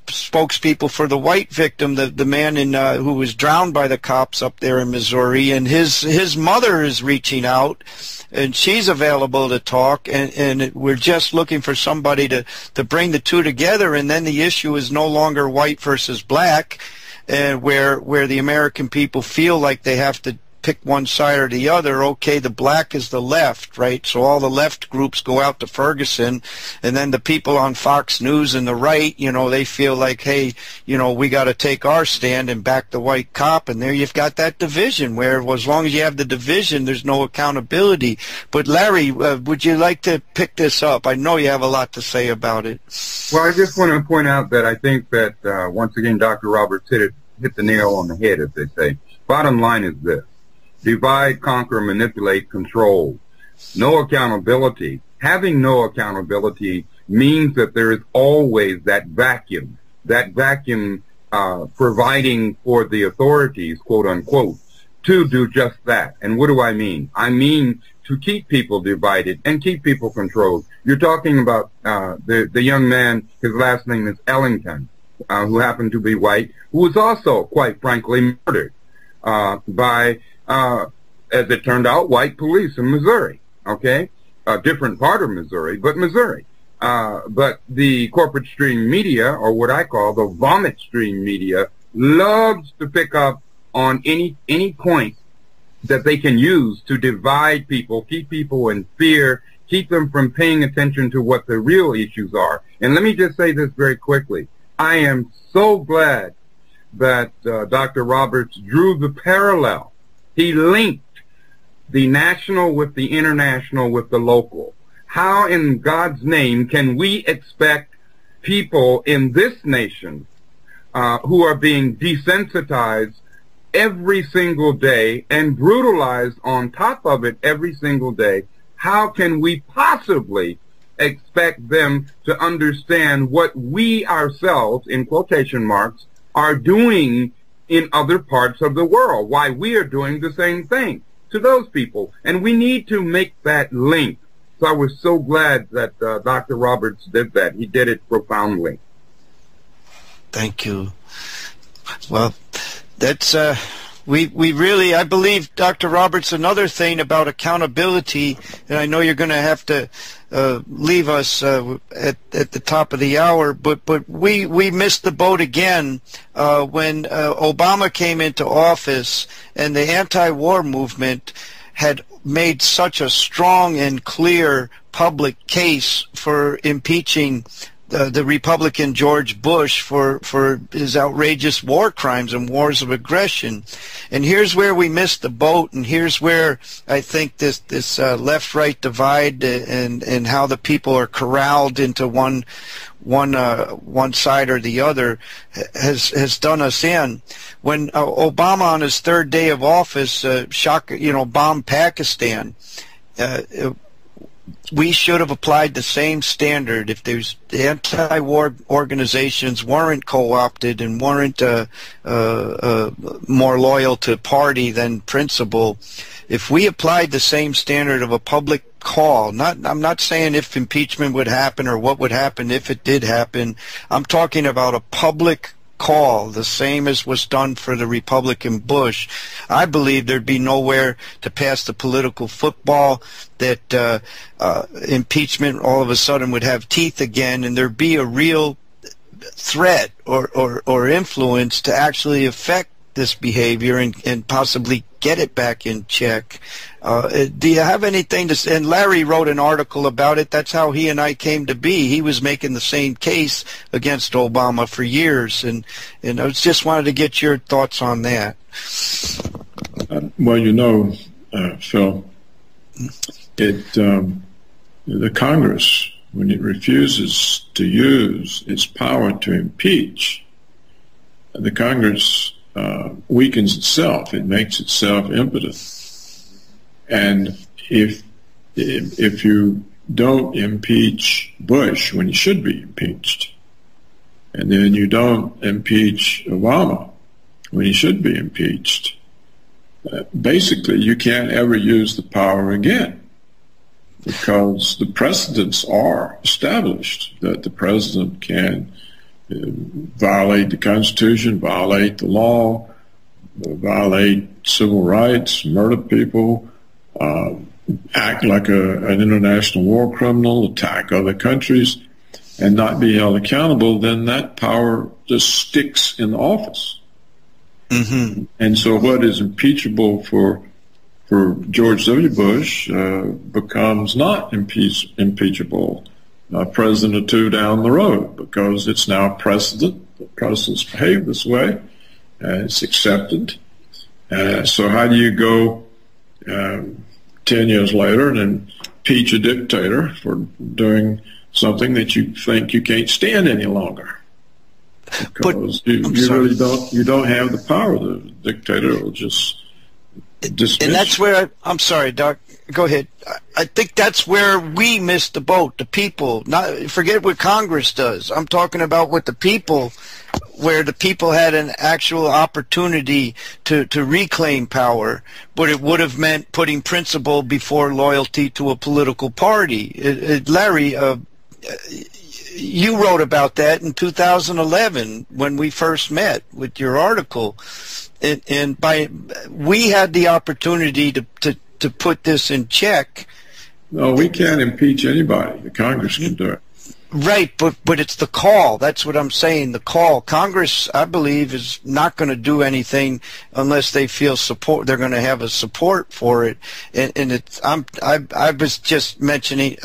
spokespeople for the white victim, the man who was drowned by the cops up there in Missouri, and his mother is reaching out, and she's available to talk, and we're just looking for somebody to bring the two together, and then the issue is no longer white versus black, and where the American people feel like they have to pick one side or the other. Okay, the black is the left, right? So all the left groups go out to Ferguson, and then the people on Fox News and the right, they feel like, hey, we got to take our stand and back the white cop, and there you've got that division where, as long as you have the division, there's no accountability. But Larry, would you like to pick this up? I know you have a lot to say about it. Well, I just want to point out that I think that, once again, Dr. Roberts hit the nail on the head, as they say. Bottom line is this: divide, conquer, manipulate, control. No accountability. Having no accountability means that there is always that vacuum providing for the authorities, quote unquote, to do just that. And what do I mean? I mean to keep people divided and keep people controlled. You're talking about the young man, his last name is Ellington, who happened to be white, who was also, quite frankly, murdered by as it turned out, white police in Missouri, okay? A different part of Missouri, but Missouri. But the corporate stream media, or what I call the vomit stream media, loves to pick up on any point that they can use to divide people, keep people in fear, keep them from paying attention to what the real issues are. And let me just say this very quickly. I am so glad that Dr. Roberts drew the parallel. He linked the national with the international with the local. How in God's name can we expect people in this nation who are being desensitized every single day and brutalized on top of it every single day, how can we possibly expect them to understand what we ourselves, in quotation marks, are doing in other parts of the world, why we are doing the same thing to those people? And we need to make that link. So I was so glad that Dr. Roberts did that. He did it profoundly. Thank you. Well, that's We really, I believe, Dr. Roberts, another thing about accountability, and I know you're going to have to leave us at the top of the hour, but we missed the boat again when Obama came into office and the anti-war movement had made such a strong and clear public case for impeaching the Republican George Bush for his outrageous war crimes and wars of aggression. And here's where we missed the boat, and here's where I think this left-right divide and how the people are corralled into one side or the other has done us in. When Obama on his third day of office bombed Pakistan, we should have applied the same standard. If the anti-war organizations weren't co-opted and weren't more loyal to party than principle, if we applied the same standard of a public call, I'm not saying if impeachment would happen or what would happen if it did happen, I'm talking about a public call, the same as was done for the Republican Bush, I believe there'd be nowhere to pass the political football, that impeachment all of a sudden would have teeth again, and there'd be a real threat or influence to actually affect this behavior and possibly get it back in check. Do you have anything to say? And Larry wrote an article about it. That's how he and I came to be. He was making the same case against Obama for years, and I just wanted to get your thoughts on that. Well, Phil, the Congress, when it refuses to use its power to impeach, the Congress weakens itself. It makes itself impotent. And if you don't impeach Bush when he should be impeached, and then you don't impeach Obama when he should be impeached, basically you can't ever use the power again, because the precedents are established that the president can violate the Constitution, violate the law, violate civil rights, murder people, act like an international war criminal, attack other countries, and not be held accountable. Then that power just sticks in office. Mm-hmm. And so what is impeachable for George W. Bush becomes not impeachable a president or two down the road, because it's now precedent. The president's behaved this way. It's accepted. So how do you go 10 years later and impeach a dictator for doing something that you think you can't stand any longer? Because you don't have the power. The dictator will just dismiss. And that's where I'm sorry, Doc. Go ahead. I think that's where we missed the boat. The people. Not forget what Congress does. I'm talking about what the people, where the people had an actual opportunity to reclaim power, but it would have meant putting principle before loyalty to a political party. Larry, you wrote about that in 2011 when we first met with your article, and we had the opportunity to put this in check. No, we can't impeach anybody. The Congress can do it. Right, but it's the call. That's what I'm saying. The call. Congress, I believe, is not going to do anything unless they feel support. They're going to have a support for it. And it's. I was just mentioning.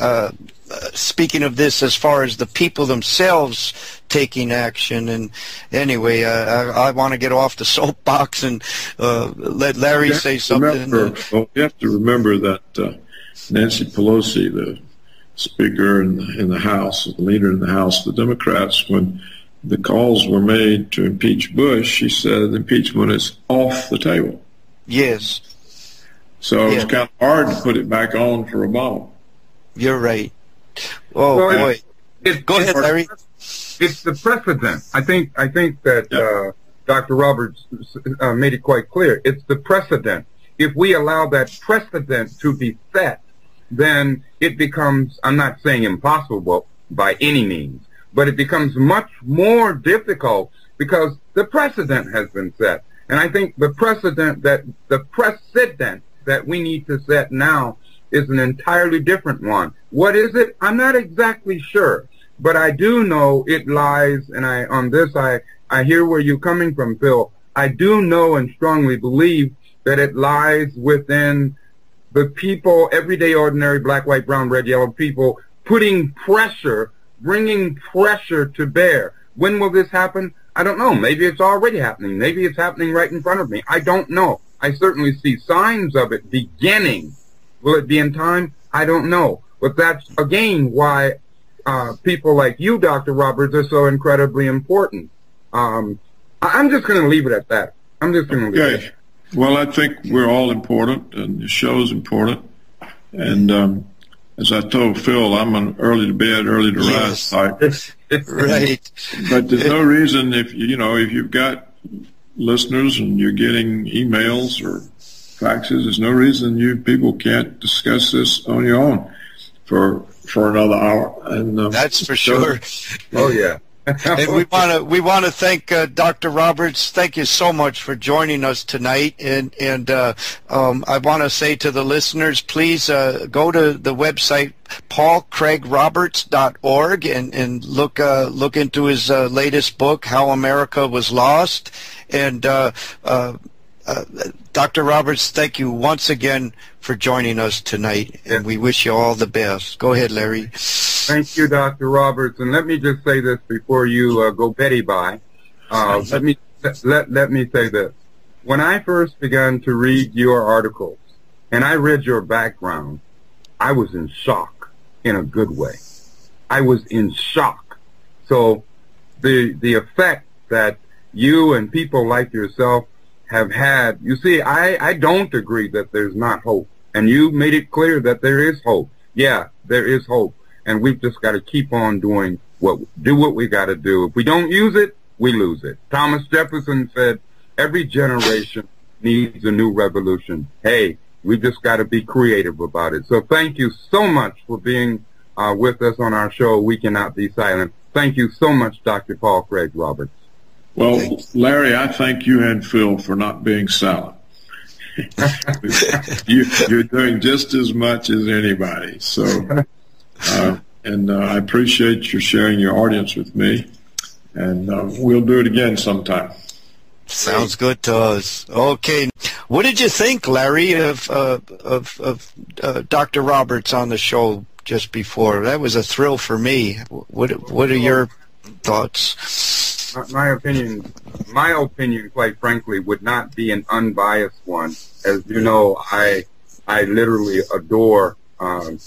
Speaking of this, as far as the people themselves taking action, and anyway, I want to get off the soapbox and let Larry say something. You have to remember that Nancy Pelosi, the Speaker in the House, the leader in the House, the Democrats, when the calls were made to impeach Bush, she said impeachment is off the table. Yes. So it's kind of hard to put it back on for Obama. You're right. Oh, well, boy. Go ahead, Larry. It's the precedent. I think that Dr. Roberts made it quite clear. It's the precedent. If we allow that precedent to be set, then it becomes, I'm not saying impossible by any means, but it becomes much more difficult because the precedent has been set. And I think the precedent that we need to set now is an entirely different one. What is it? I'm not exactly sure, but I do know it lies, and I hear where you're coming from, Phil. I do know and strongly believe that it lies within the people, everyday, ordinary, black, white, brown, red, yellow people, putting pressure, bringing pressure to bear. When will this happen? I don't know. Maybe it's already happening. Maybe it's happening right in front of me. I don't know. I certainly see signs of it beginning. Will it be in time? I don't know. But that's, again, why people like you, Dr. Roberts, are so incredibly important. I'm just going to leave it at that. I'm just going to leave it. Well, I think we're all important, and the show's important. And as I told Phil, I'm an early to bed, early to rise type. Right. But there's no reason if you've got listeners and you're getting emails or faxes, there's no reason you people can't discuss this on your own for another hour. And that's for sure. Oh yeah. And we want to thank Dr. Roberts. Thank you so much for joining us tonight. And I want to say to the listeners, please go to the website paulcraigroberts.org and look into his latest book, How America Was Lost. And Dr. Roberts, thank you once again for joining us tonight, and we wish you all the best. Go ahead, Larry. Thank you, Dr. Roberts. And let me just say this before you go Betty by. Let me say this. When I first began to read your articles, and I read your background, I was in shock in a good way. I was in shock. So the effect that you and people like yourself have had, you see, I don't agree that there's not hope. And you made it clear that there is hope. Yeah, there is hope. And we've just got to keep on doing what we got to do. If we don't use it, we lose it. Thomas Jefferson said, every generation needs a new revolution. Hey, we just got to be creative about it. So thank you so much for being with us on our show, We Cannot Be Silent. Thank you so much, Dr. Paul Craig Roberts. Well, Larry, I thank you and Phil for not being silent. You're doing just as much as anybody. So, and I appreciate you sharing your audience with me. And we'll do it again sometime. Sounds good to us. Okay. What did you think, Larry, of Dr. Roberts on the show just before? That was a thrill for me. What are your thoughts? My opinion, quite frankly, would not be an unbiased one. As you know, I literally adore and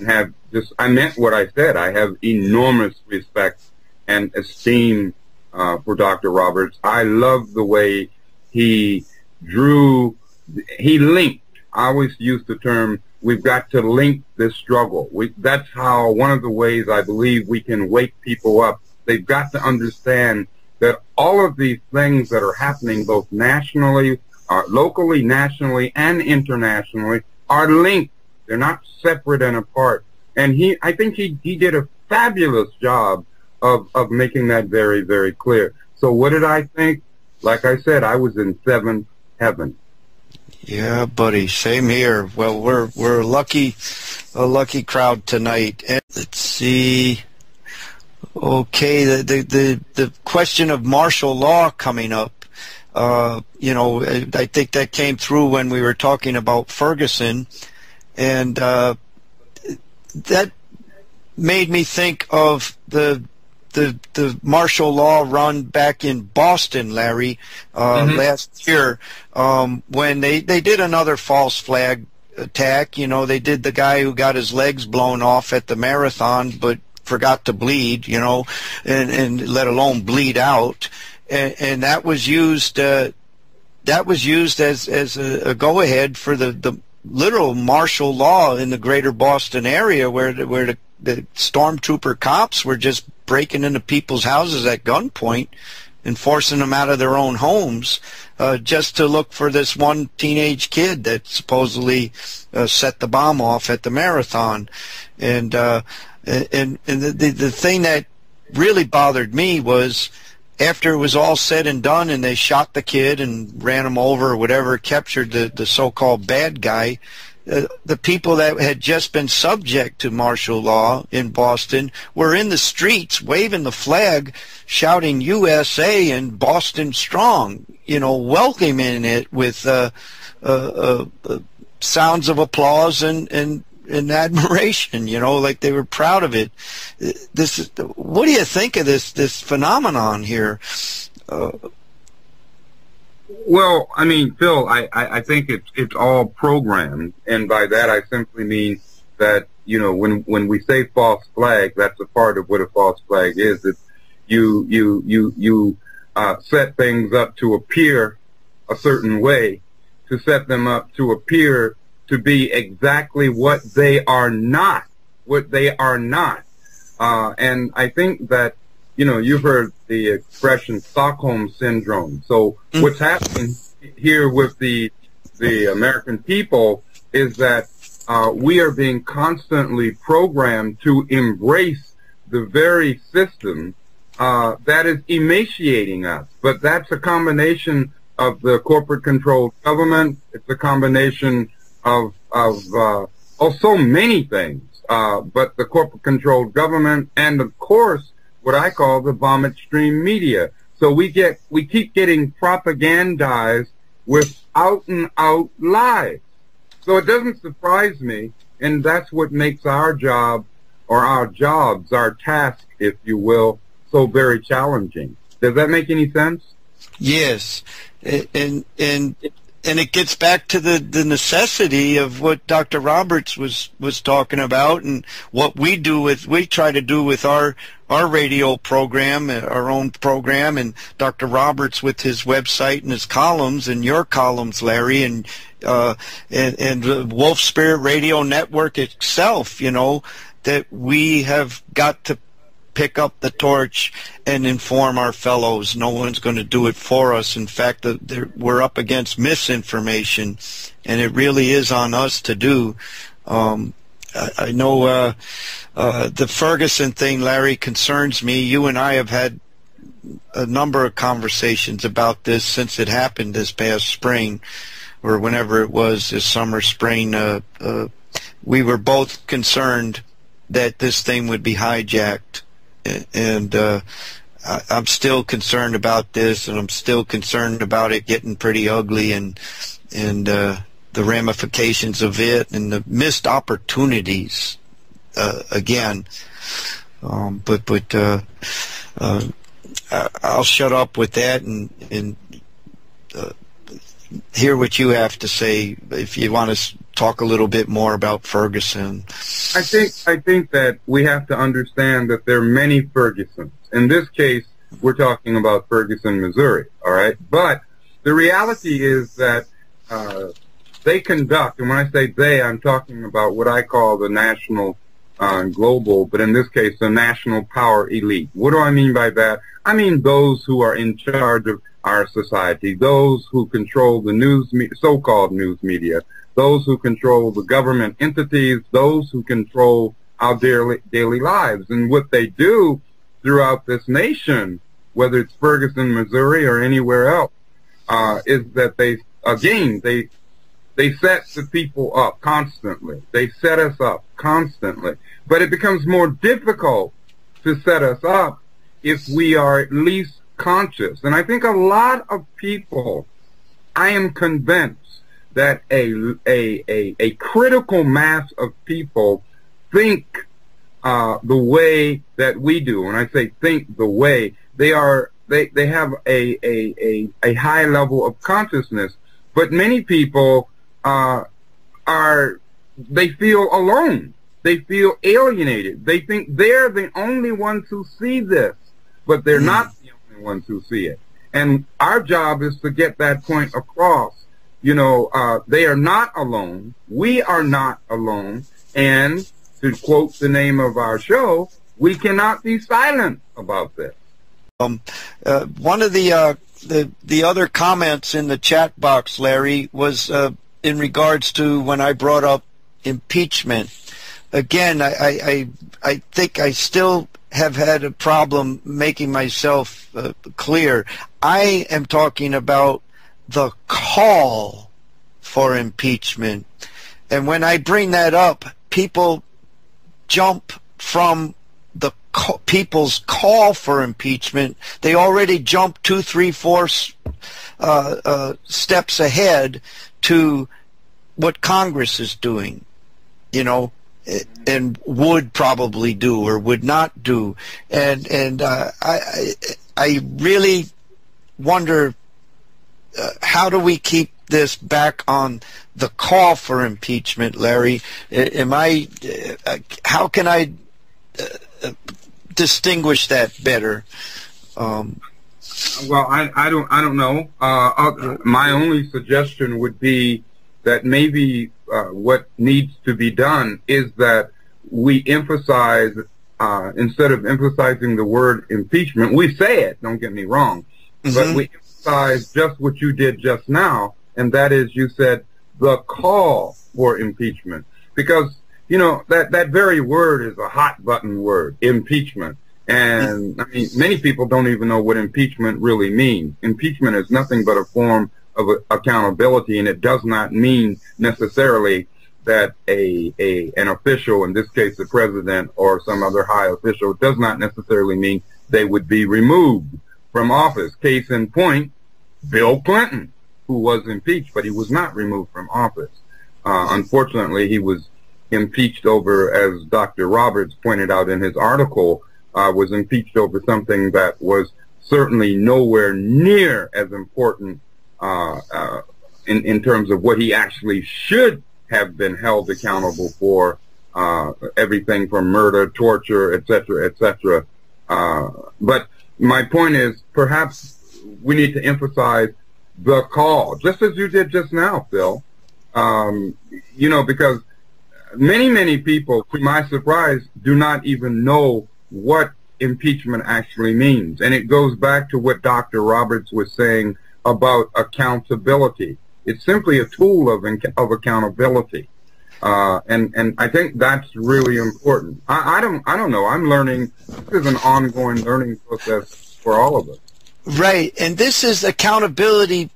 have just, I meant what I said. I have enormous respect and esteem for Dr. Roberts. I love the way he linked. I always use the term, we've got to link this struggle. That's how, one of the ways I believe we can wake people up. They've got to understand that all of these things that are happening both nationally, locally, nationally, and internationally are linked. They're not separate and apart. And I think he did a fabulous job of making that very, very clear. So what did I think? Like I said, I was in seventh heaven. Yeah, buddy, same here. Well, we're a lucky crowd tonight. And let's see. Okay, the question of martial law coming up. I think that came through when we were talking about Ferguson, and that made me think of the martial law run back in Boston, Larry, last year, when they did another false flag attack. They did the guy who got his legs blown off at the marathon, but forgot to bleed, and let alone bleed out, and that was used as a go-ahead for the literal martial law in the greater Boston area, where the stormtrooper cops were just breaking into people's houses at gunpoint and forcing them out of their own homes, just to look for this one teenage kid that supposedly set the bomb off at the marathon. And the thing that really bothered me was after it was all said and done and they shot the kid and ran him over or whatever, captured the so-called bad guy, the people that had just been subject to martial law in Boston were in the streets waving the flag, shouting USA and Boston Strong, welcoming it with sounds of applause and admiration, like they were proud of it. What do you think of this phenomenon here? Well, I mean, Phil, I think it's all programmed, and by that I simply mean that, when we say false flag, that's a part of what a false flag is. It's you set things up to appear a certain way, to set them up to appear to be exactly what they are not, and I think that, you've heard the expression Stockholm Syndrome. So what's happening here with the American people is that we are being constantly programmed to embrace the very system that is emaciating us. But that's a combination of the corporate-controlled government. It's a combination of so many things. But the corporate-controlled government and, of course, what I call the vomit stream media. So we keep getting propagandized with out-and-out lies. So it doesn't surprise me, and that's what makes our job, or our jobs, our task, if you will, so very challenging. Does that make any sense? Yes, and it gets back to the necessity of what Dr. Roberts was talking about, and what we try to do with our radio program, our own program, and Dr. Roberts with his website and his columns, and your columns, Larry, and the Wolf Spirit Radio Network itself. That we have got to pick up the torch and inform our fellows. No one's going to do it for us. In fact, we're up against misinformation, and it really is on us to do. I know the Ferguson thing, Larry, concerns me. You and I have had a number of conversations about this since it happened this past spring, or whenever it was, this summer, spring. We were both concerned that this thing would be hijacked. And I'm still concerned about this, and I'm still concerned about it getting pretty ugly, and the ramifications of it, and the missed opportunities again. But I'll shut up with that and hear what you have to say if you want to talk a little bit more about Ferguson. I think that we have to understand that there are many Fergusons. In this case, we're talking about Ferguson, Missouri, all right? But the reality is that they conduct, and when I say they, I'm talking about what I call the national global, but in this case, the national power elite. What do I mean by that? I mean those who are in charge of our society, those who control the so-called news media, those who control the government entities, those who control our daily lives. And what they do throughout this nation, whether it's Ferguson, Missouri, or anywhere else, is that they set the people up constantly. They set us up constantly. But it becomes more difficult to set us up if we are at least conscious. And I think a lot of people, I am convinced that a critical mass of people think the way that we do. When I say think the way, they have a high level of consciousness. But many people they feel alone. They feel alienated. They think they're the only ones who see this, but they're not the only ones who see it. And our job is to get that point across. They are not alone. We are not alone. And to quote the name of our show, we cannot be silent about this. One of the other comments in the chat box, Larry, was in regards to when I brought up impeachment. again, I think I still have had a problem making myself clear. I am talking about the call for impeachment. And when I bring that up, people jump from the people's call for impeachment. They already jump 2, 3, 4 steps ahead to what Congress is doing, you know, and would probably do or would not do. And I really wonder, how do we keep this back on the call for impeachment, Larry? How can I distinguish that better? Well, I don't know. My only suggestion would be that maybe what needs to be done is that we emphasize, instead of emphasizing the word impeachment, we say it, don't get me wrong, but we emphasize just what you did just now, and that is, you said the call for impeachment. Because, you know, that very word is a hot button word, impeachment. And I mean, many people don't even know what impeachment really means. Impeachment is nothing but a form of accountability, and it does not mean necessarily that an official, in this case the president or some other high official, does not necessarily mean they would be removed from office. Case in point, Bill Clinton, who was impeached, but he was not removed from office. Unfortunately, he was impeached over, as Dr. Roberts pointed out in his article, was impeached over something that was certainly nowhere near as important in terms of what he actually should have been held accountable for, everything from murder, torture, etc., etc. But my point is, perhaps we need to emphasize the call, just as you did just now, Phil. You know, because many people, to my surprise, do not even know what impeachment actually means. And it goes back to what Dr. Roberts was saying about accountability. It's simply a tool of accountability. And I think that's really important. I don't know. I'm learning. This is an ongoing learning process for all of us. Right. And this is accountability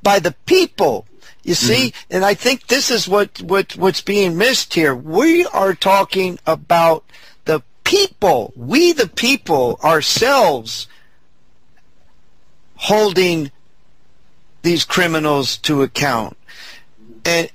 by the people. You see, and I think this is what's being missed here. We are talking about the people, we the people ourselves, holding these criminals to account. And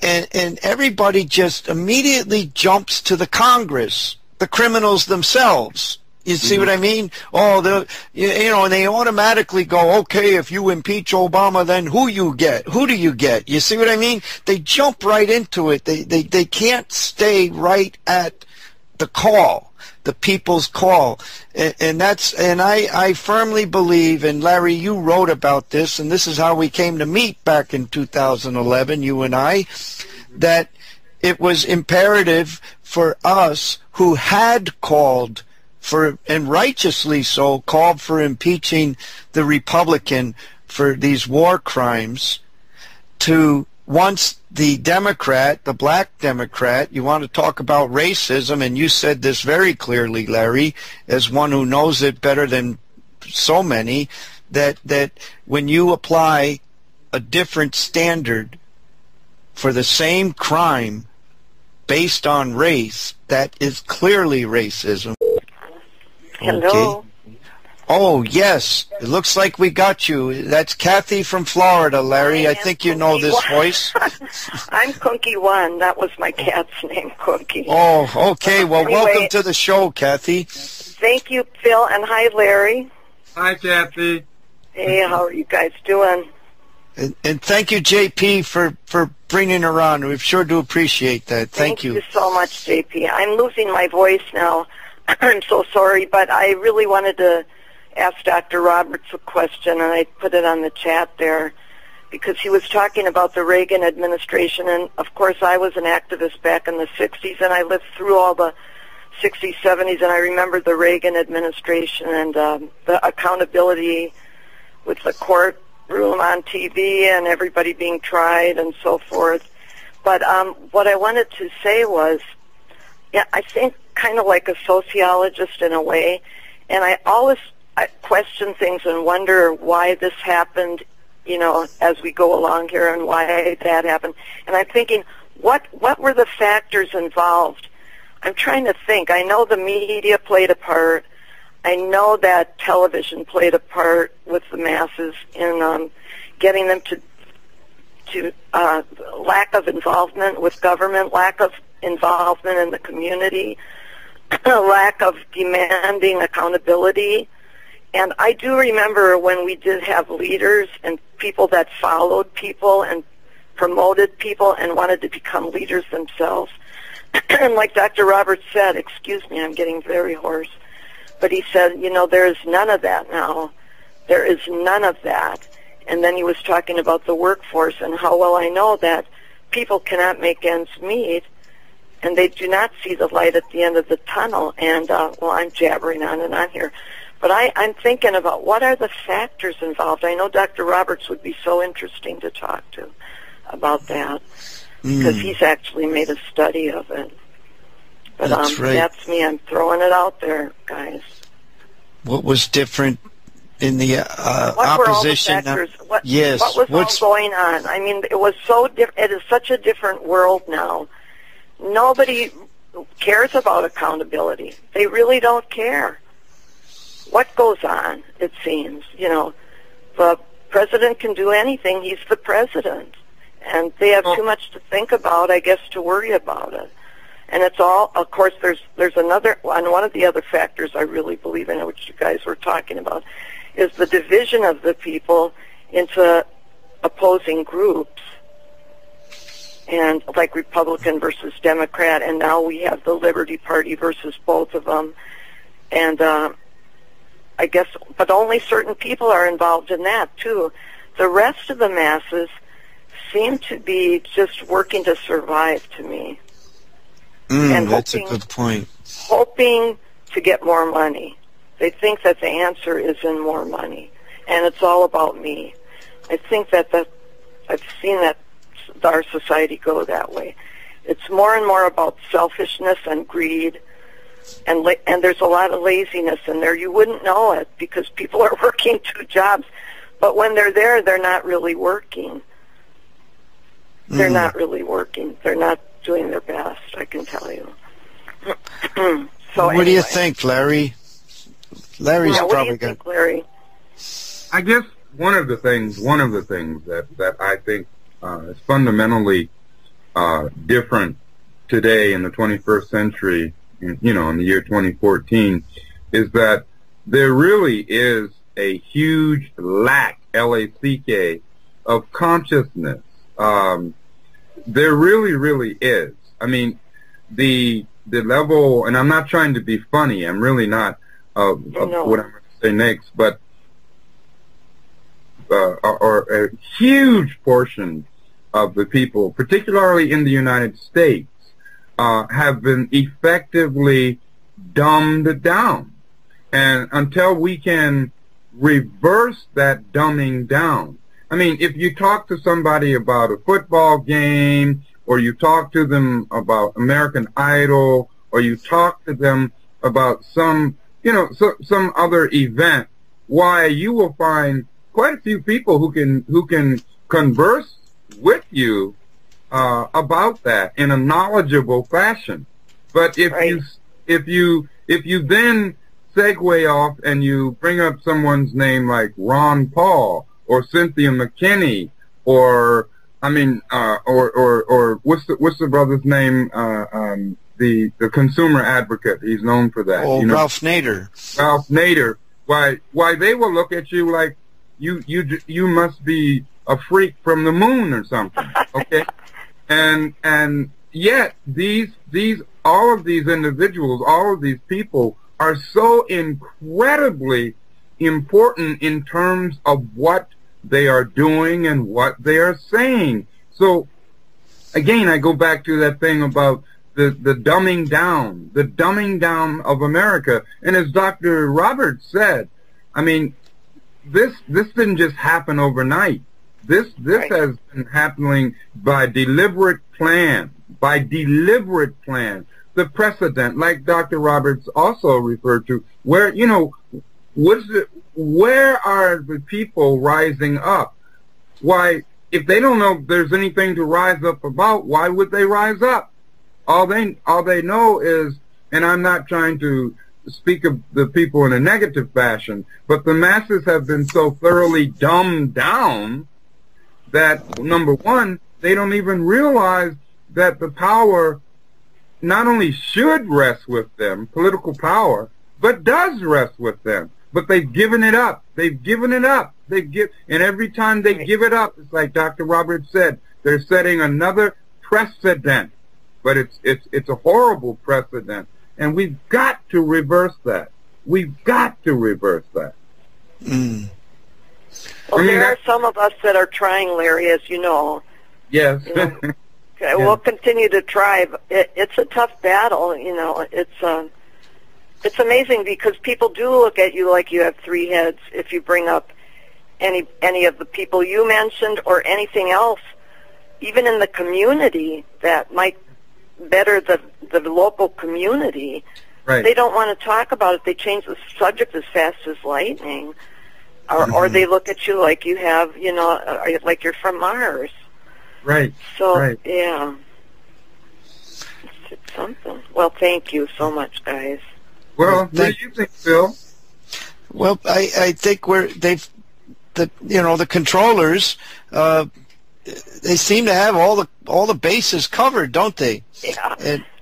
everybody just immediately jumps to the Congress, the criminals themselves. You see what I mean? Oh, you know, and they automatically go, okay, if you impeach Obama, then who you get? Who do you get? You see what I mean? They jump right into it. They can't stay right at the call, the people's call. And I firmly believe, and Larry, you wrote about this, and this is how we came to meet back in 2011, you and I, that it was imperative for us who had called for, and righteously so, called for impeaching the Republican for these war crimes, to, once the Democrat, the black Democrat, you want to talk about racism, and you said this very clearly, Larry, as one who knows it better than so many, that when you apply a different standard for the same crime based on race, that is clearly racism. Hello. Okay. Oh, yes. It looks like we got you. That's Kathy from Florida, Larry. I think you know this voice. I'm Cookie One. That was my cat's name, Cookie. Oh, okay. Well, anyway, welcome to the show, Kathy. Thank you, Phil, and hi, Larry. Hi, Kathy. Hey, how are you guys doing? And thank you, JP, for bringing her on. We sure do appreciate that. Thank you. Thank you so much, JP. I'm losing my voice now. I'm so sorry, but I really wanted to ask Dr. Roberts a question, and I put it on the chat there, because he was talking about the Reagan administration, and of course I was an activist back in the 60s, and I lived through all the 60s, 70s, and I remember the Reagan administration and the accountability with the courtroom on TV and everybody being tried and so forth. But what I wanted to say was, yeah, I think kind of like a sociologist in a way, and I always question things and wonder why this happened, you know, as we go along here, and why that happened. And I'm thinking, what were the factors involved? I'm trying to think. I know the media played a part. I know that television played a part with the masses in getting them to lack of involvement with government, lack of involvement in the community, lack of demanding accountability. And I do remember when we did have leaders and people that followed people and promoted people and wanted to become leaders themselves. And like Dr. Roberts said, excuse me, I'm getting very hoarse, but he said, you know, there is none of that now. There is none of that. And then he was talking about the workforce and how well I know that people cannot make ends meet, and they do not see the light at the end of the tunnel. And, well, I'm jabbering on and on here. But I'm thinking about what are the factors involved. I know Dr. Roberts would be so interesting to talk to about that, because he's actually made a study of it. But that's right. That's me. I'm throwing it out there, guys. What was different in the what opposition? Were all the factors? Yes. What was all going on? I mean, it was so it is such a different world now. Nobody cares about accountability. They really don't care. What goes on, it seems. You know, the president can do anything. He's the president. And they have too much to think about, I guess, to worry about it. And it's all, of course, there's another, and one of the other factors I really believe in, which you guys were talking about, is the division of the people into opposing groups. And like Republican versus Democrat, and now we have the Liberty Party versus both of them. And I guess, but only certain people are involved in that, too. The rest of the masses seem to be just working to survive, to me. And that's a good point. Hoping to get more money. They think that the answer is in more money, and it's all about me. I think that I've seen that our society go that way. It's more and more about selfishness and greed, and there's a lot of laziness in there. You wouldn't know it because people are working 2 jobs, but when they're there, they're not really working. They're not really working. They're not doing their best, I can tell you. So what do you think, Larry? Larry's what probably do you good. think, Larry? I guess one of the things that I think is fundamentally different today in the 21st century, you know, in the year 2014, is that there really is a huge lack, L-A-C-K, of consciousness. There really is. I mean, the level, and I'm not trying to be funny, I'm really not, of what I'm going to say next, but or a huge portion of the people, particularly in the United States, have been effectively dumbed down. And until we can reverse that dumbing down, I mean, if you talk to somebody about a football game, or you talk to them about American Idol, or you talk to them about some, you know, some other event, why, you will find quite a few people who can converse with you about that in a knowledgeable fashion. But if you then segue off and you bring up someone's name like Ron Paul or Cynthia McKinney, or I mean, or what's the brother's name? The consumer advocate. He's known for that. Oh, you know? Ralph Nader. Ralph Nader. Why they will look at you like you must be a freak from the moon or something. Okay, and yet all of these individuals, all of these people are so incredibly important in terms of what they are doing and what they are saying. So again, I go back to that thing about the dumbing down of America. And as Dr. Roberts said, I mean, this didn't just happen overnight. This has been happening by deliberate plan by deliberate plan. The precedent, like Dr. Roberts also referred to, where, you know, where are the people rising up? Why, if they don't know there's anything to rise up about, why would they rise up? All they know is, and I'm not trying to speak of the people in a negative fashion, but the masses have been so thoroughly dumbed down that, number one, they don't even realize that the power not only should rest with them, political power, but does rest with them. But they've given it up. They've given it up. And every time they give it up, it's like Dr. Roberts said, they're setting another precedent. But it's a horrible precedent. And we've got to reverse that. We've got to reverse that. Mm. Well, there are some of us that are trying, Larry, as you know. Yes. You know. Okay, we'll continue to try. It's a tough battle, you know. It's amazing because people do look at you like you have three heads if you bring up any of the people you mentioned or anything else, even in the community that might better the local community. Right. They don't want to talk about it. They change the subject as fast as lightning. Or they look at you like you have, you know, like you're from Mars. Right. So, right. Yeah. It's something. Well, thank you so much, guys. Well, what do you think, Phil? Well, I think the controllers, they seem to have all the bases covered, don't they?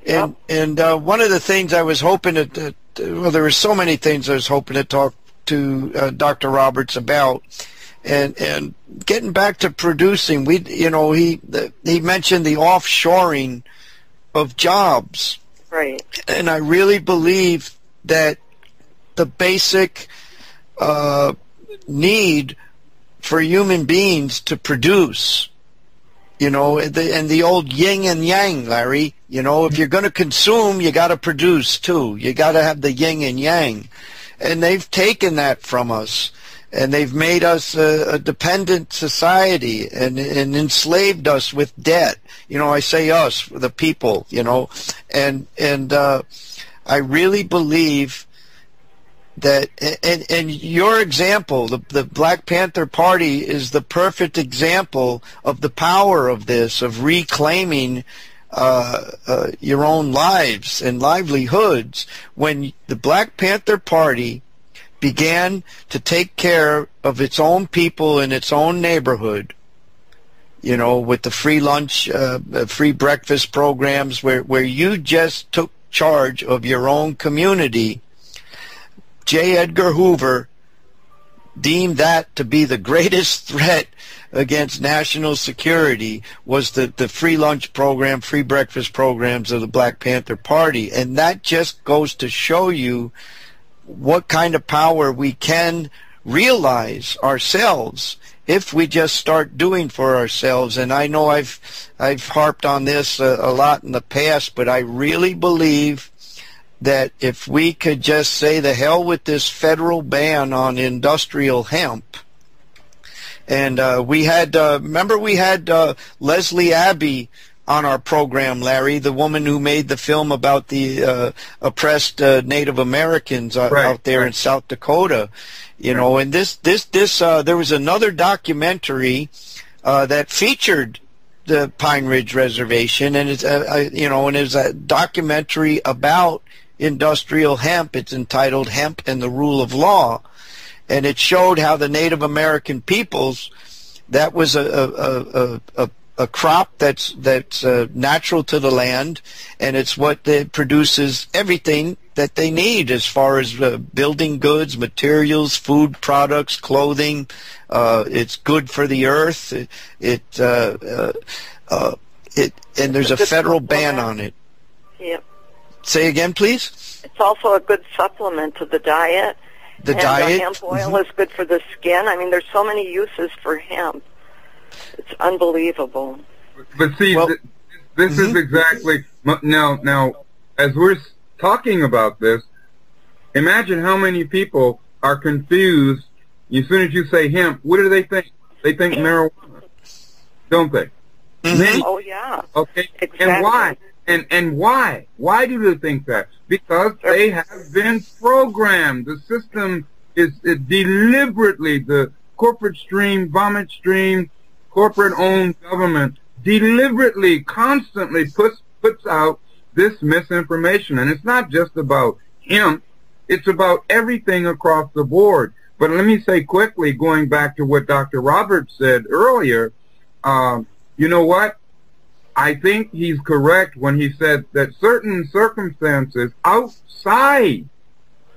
Yeah. And one of the things I was hoping well, there were so many things I was hoping to talk to Dr. Roberts about. And getting back to producing, he mentioned the offshoring of jobs. Right. And I really believe that the basic need for human beings to produce, and the old yin and yang, Larry, if you're going to consume, you got to produce too. You got to have the yin and yang. And they've taken that from us. And they've made us a dependent society and enslaved us with debt. I say us, the people, and I really believe that, and your example, the Black Panther Party is the perfect example of the power of this, of reclaiming your own lives and livelihoods. When the Black Panther Party began to take care of its own people in its own neighborhood, with the free lunch, free breakfast programs, where you just took charge of your own community. J. Edgar Hoover deemed that to be the greatest threat against national security, was the free lunch program, free breakfast programs of the Black Panther Party. And that just goes to show you what kind of power we can realize ourselves if we just start doing for ourselves. And I know I've harped on this a lot in the past, but I really believe that if we could just say the hell with this federal ban on industrial hemp. And we had Leslie Abbey on our program, Larry, the woman who made the film about the oppressed Native Americans out there in South Dakota, and there was another documentary that featured the Pine Ridge Reservation, and it's and it's a documentary about industrial hemp. It's entitled "Hemp and the Rule of Law," and it showed how the Native American peoples, that was a crop that's natural to the land, and it's what produces everything that they need as far as building goods, materials, food products, clothing. It's good for the earth. And there's a federal ban on it. Yep. Say again, please. It's also a good supplement to the diet. The diet. Hemp oil is good for the skin. I mean, there's so many uses for hemp. It's unbelievable. But see, this is exactly now. As we're talking about this, imagine how many people are confused. As soon as you say hemp, what do they think? They think marijuana, don't they? Many. Oh, yeah. Okay. Exactly. And why? And why? Why do they think that? Because they have been programmed. The system is deliberately, the corporate stream, vomit stream, corporate-owned government deliberately, constantly puts out this misinformation. And it's not just about him. It's about everything across the board. But let me say quickly, going back to what Dr. Roberts said earlier, you know what? I think he's correct when he said that certain circumstances outside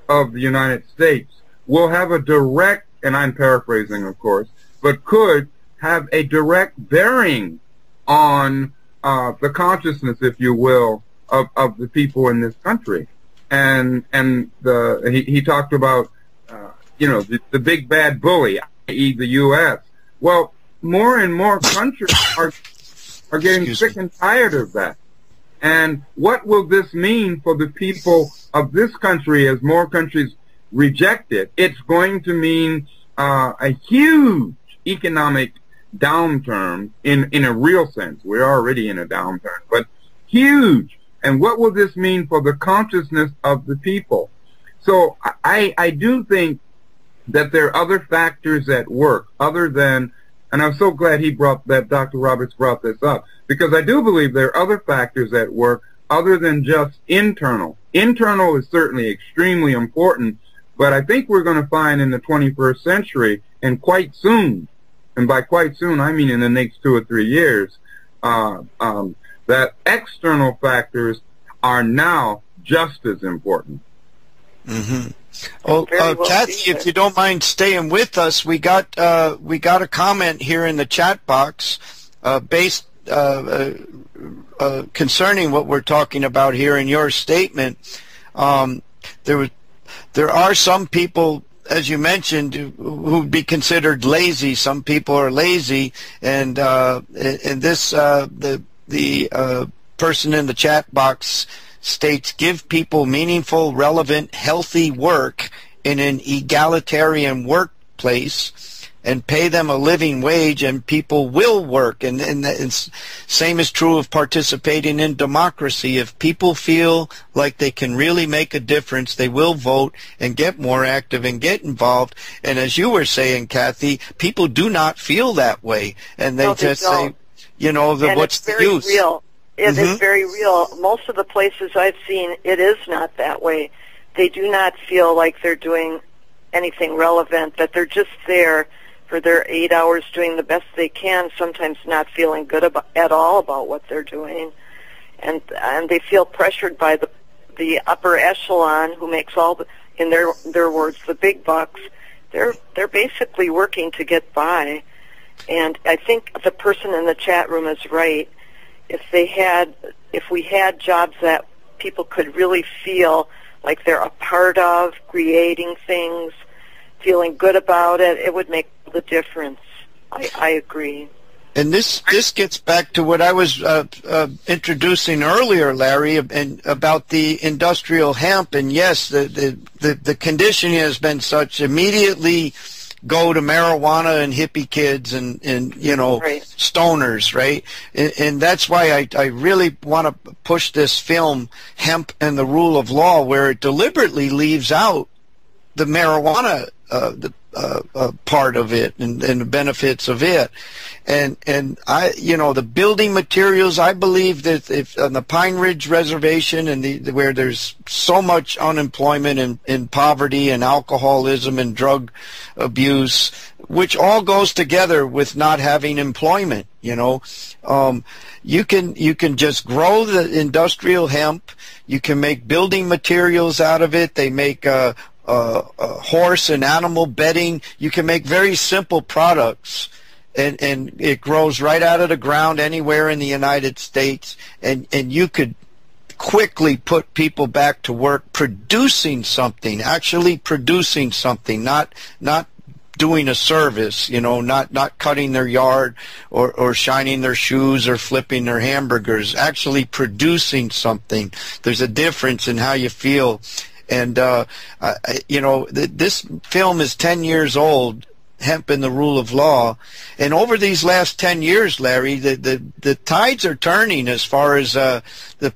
of the United States will have a direct, and I'm paraphrasing, of course, but could have a direct bearing on the consciousness, if you will, of the people in this country. And he talked about, the big bad bully, i.e. the U.S. Well, more and more countries are getting sick and tired of that. And what will this mean for the people of this country as more countries reject it? It's going to mean a huge economic downturn in a real sense. We're already in a downturn, but huge. And what will this mean for the consciousness of the people? So I do think that there are other factors at work other than, and I'm so glad that Dr. Roberts brought this up, because I do believe there are other factors at work other than just internal. Internal is certainly extremely important, but I think we're going to find in the 21st century, and quite soon, and by quite soon I mean in the next 2 or 3 years, that external factors are now just as important. Mm-hmm. Oh, Kathy, if you don't mind staying with us, we got a comment here in the chat box based concerning what we're talking about here in your statement. There are some people, as you mentioned, who'd be considered lazy. Some people are lazy, and this the person in the chat box states, give people meaningful, relevant, healthy work in an egalitarian workplace and pay them a living wage, and people will work. And same is true of participating in democracy. If people feel like they can really make a difference, they will vote and get more active and get involved. And as you were saying, Kathy, people do not feel that way. And they just say, what's the use? Real. It is very real. Most of the places I've seen, it is not that way. They do not feel like they're doing anything relevant, that they're just there for their 8 hours doing the best they can, sometimes not feeling good at all about what they're doing. And they feel pressured by the upper echelon who makes all the, in their words, the big bucks. They're basically working to get by. And I think the person in the chat room is right. If we had jobs that people could really feel like they're a part of, creating things, feeling good about it, it would make the difference. I agree. And this gets back to what I was introducing earlier, Larry, and about the industrial hemp. And yes, the conditioning has been such, immediately go to marijuana and hippie kids and right. Stoners, right? And that's why I really want to push this film, Hemp and the Rule of Law, where it deliberately leaves out the marijuana part of it and the benefits of it. And the building materials, I believe that if on the Pine Ridge Reservation and where there's so much unemployment and poverty and alcoholism and drug abuse, which all goes together with not having employment, you can just grow the industrial hemp. You can make building materials out of it. They make horse and animal bedding. You can make very simple products, and it grows right out of the ground anywhere in the United States, and you could quickly put people back to work producing something, actually producing something, not doing a service, not cutting their yard or shining their shoes or flipping their hamburgers, actually producing something. There's a difference in how you feel. And, this film is 10 years old, hemp and the rule of law. And over these last 10 years, Larry, the tides are turning as far as the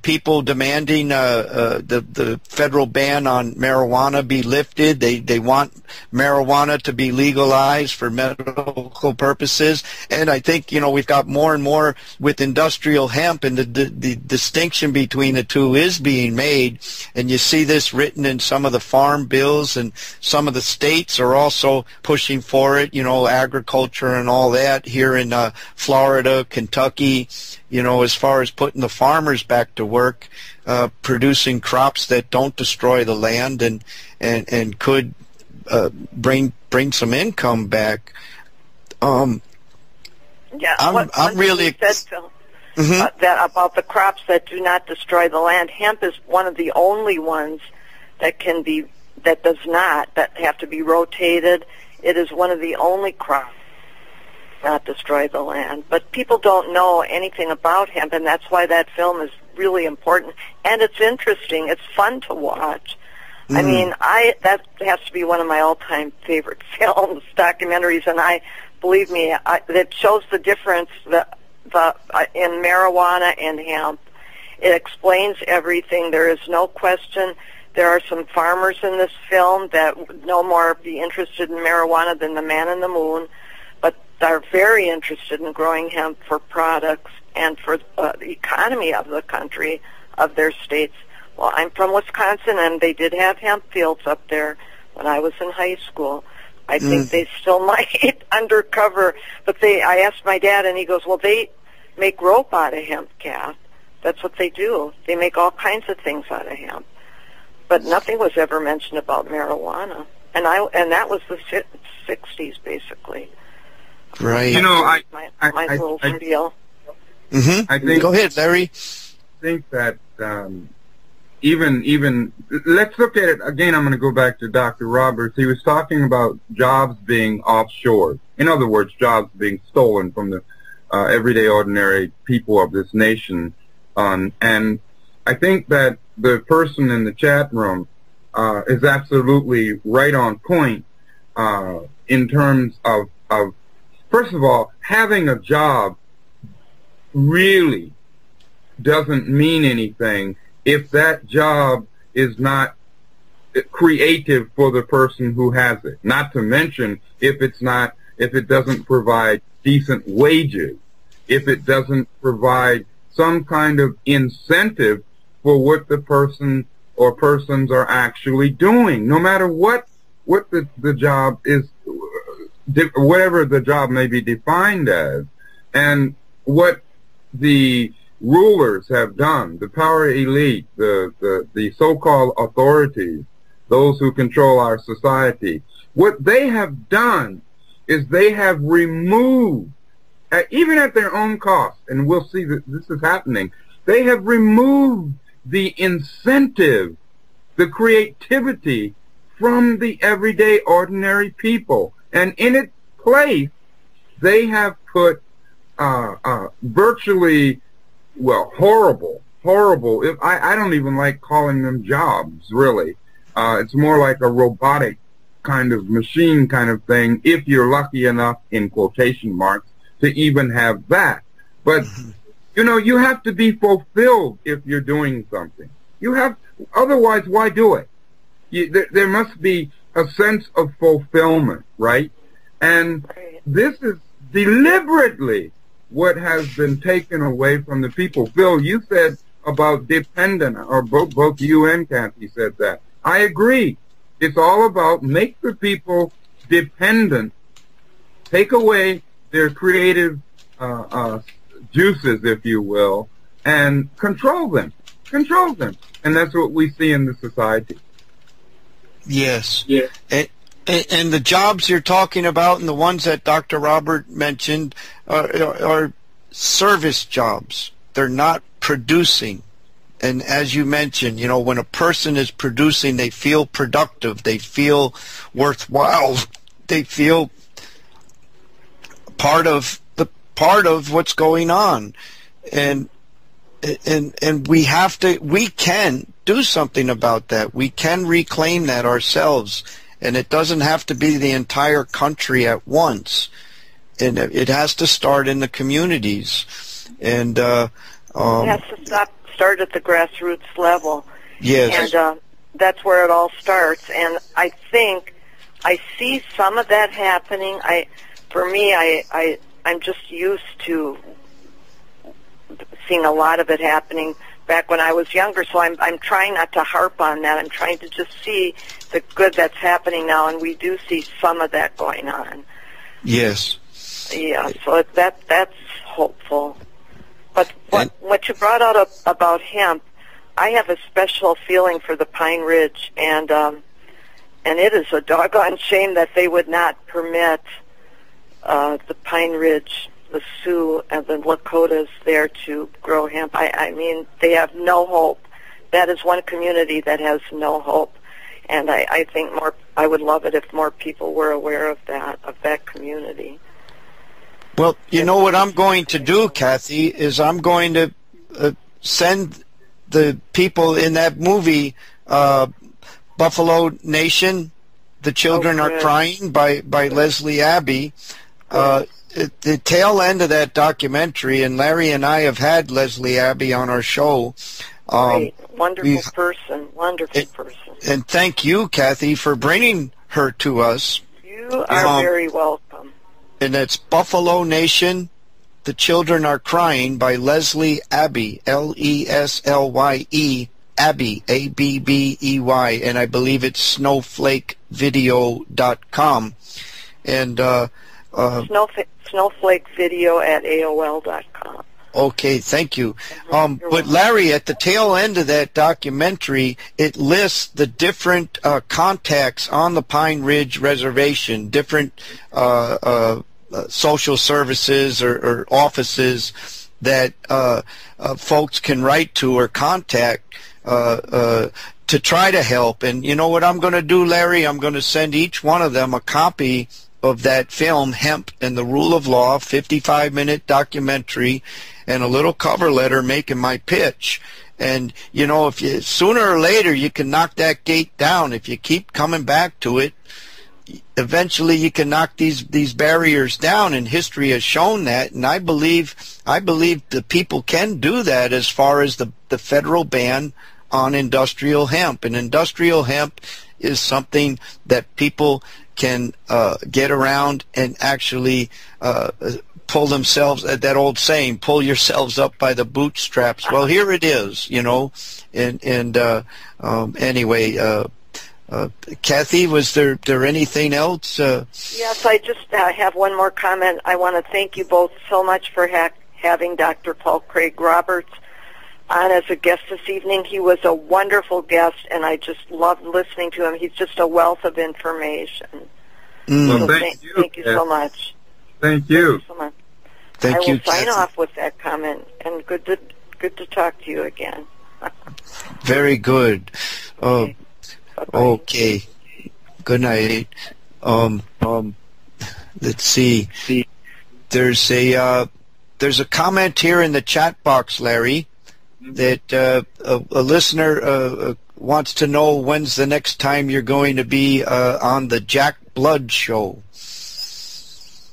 people demanding the federal ban on marijuana be lifted. They want marijuana to be legalized for medical purposes. And I think, we've got more and more with industrial hemp, and the distinction between the two is being made. And you see this written in some of the farm bills, and some of the states are also pushing for it, agriculture and all that here in Florida, Kentucky, as far as putting the farmers back to work, producing crops that don't destroy the land and could bring some income back. Yeah, I'm really said, Phil, that about the crops that do not destroy the land. Hemp is one of the only ones that that have to be rotated. It is one of the only crops not destroy the land. But people don't know anything about hemp, and that's why that film is really important. And it's interesting. It's fun to watch. I mean, that has to be one of my all-time favorite films, documentaries, and believe me, it shows the difference in marijuana and hemp. It explains everything. There is no question. There are some farmers in this film that would no more be interested in marijuana than the man in the moon, but are very interested in growing hemp for products and for the economy of the country, of their states. Well, I'm from Wisconsin, and they did have hemp fields up there when I was in high school. I think they still might undercover, but I asked my dad, and he goes, well, they make rope out of hemp, Kath. That's what they do. They make all kinds of things out of hemp. But nothing was ever mentioned about marijuana. And that was the 60s, basically. Right. My little deal. I think, go ahead, Larry. I think that even let's look at it again. I'm going to go back to Dr. Roberts. He was talking about jobs being offshore. In other words, jobs being stolen from the everyday, ordinary people of this nation. And I think that the person in the chat room is absolutely right on point in terms of first of all, having a job really doesn't mean anything if that job is not creative for the person who has it. Not to mention if it doesn't provide decent wages, if it doesn't provide some kind of incentive for what the person or persons are actually doing, no matter what the job is, whatever the job may be defined as. And what the rulers have done, the power elite, the so-called authorities, those who control our society, what they have done is they have removed, even at their own cost, and we'll see that this is happening, they have removed the incentive, the creativity from the everyday, ordinary people. And in its place, they have put virtually, well, horrible. I don't even like calling them jobs, really. It's more like a robotic kind of machine kind of thing, if you're lucky enough, in quotation marks, to even have that. But, you have to be fulfilled if you're doing something. Otherwise, why do it? There must be a sense of fulfillment, right? And this is deliberately what has been taken away from the people. Phil, you said about dependent, or both you and Kathy said that. I agree. It's all about make the people dependent, take away their creative juices, if you will, and control them. And that's what we see in the society. Yes. Yeah. And the jobs you're talking about, and the ones that Dr. Robert mentioned, are service jobs. They're not producing. And as you mentioned, when a person is producing, they feel productive, they feel worthwhile, they feel part of what's going on. And we can do something about that. We can reclaim that ourselves and it doesn't have to be the entire country at once. And it has to start in the communities. And it has to start at the grassroots level. Yes. And that's where it all starts. And I think I see some of that happening. I'm just used to seeing a lot of it happening back when I was younger, so I'm trying not to harp on that. I'm trying to just see the good that's happening now, and we do see some of that going on. Yes. Yeah, so that's hopeful. But what you brought out about hemp, I have a special feeling for the Pine Ridge, and it is a doggone shame that they would not permit the Pine Ridge, the Sioux, and the Lakotas there to grow hemp. I mean, they have no hope. That is one community that has no hope, and I think I would love it if more people were aware of that community. Well, you know what I'm going to do, Kathy, is I'm going to send the people in that movie, Buffalo Nation, The Children Are Crying by Leslie Abbey. The tail end of that documentary, and Larry and I have had Leslie Abbey on our show. Great. Wonderful person. And thank you, Kathy, for bringing her to us. You are very welcome. And that's Buffalo Nation, The Children Are Crying by Leslie Abbey, Leslye, Abbey, Abbey, and I believe it's snowflakevideo.com. And snowflakevideo at AOL.com. Okay, thank you. But Larry, at the tail end of that documentary, it lists the different contacts on the Pine Ridge Reservation, different social services or offices that folks can write to or contact to try to help. And you know what I'm going to do, Larry? I'm going to send each one of them a copy of that film, Hemp and the Rule of Law, 55-minute documentary, and a little cover letter making my pitch. And, you know, if you sooner or later you can knock that gate down, if you keep coming back to it, eventually you can knock these barriers down, and history has shown that. And I believe the people can do that as far as the federal ban on industrial hemp. And industrial hemp is something that people can get around and actually pull themselves, that old saying, pull yourselves up by the bootstraps. Well, here it is, you know. And anyway, Kathy, was there anything else? Yes, I just have one more comment. I want to thank you both so much for having Dr. Paul Craig Roberts on as a guest this evening. He was a wonderful guest, and I just loved listening to him. He's just a wealth of information. Well, so thank you so much. Thank you. Thank you so much. Thank I you, will sign Kathy. off with that comment, and good to talk to you again. Very good. Okay. Okay. Good night. Let's see. There's a comment here in the chat box, Larry, that a listener wants to know when's the next time you're going to be on the Jack Blood show.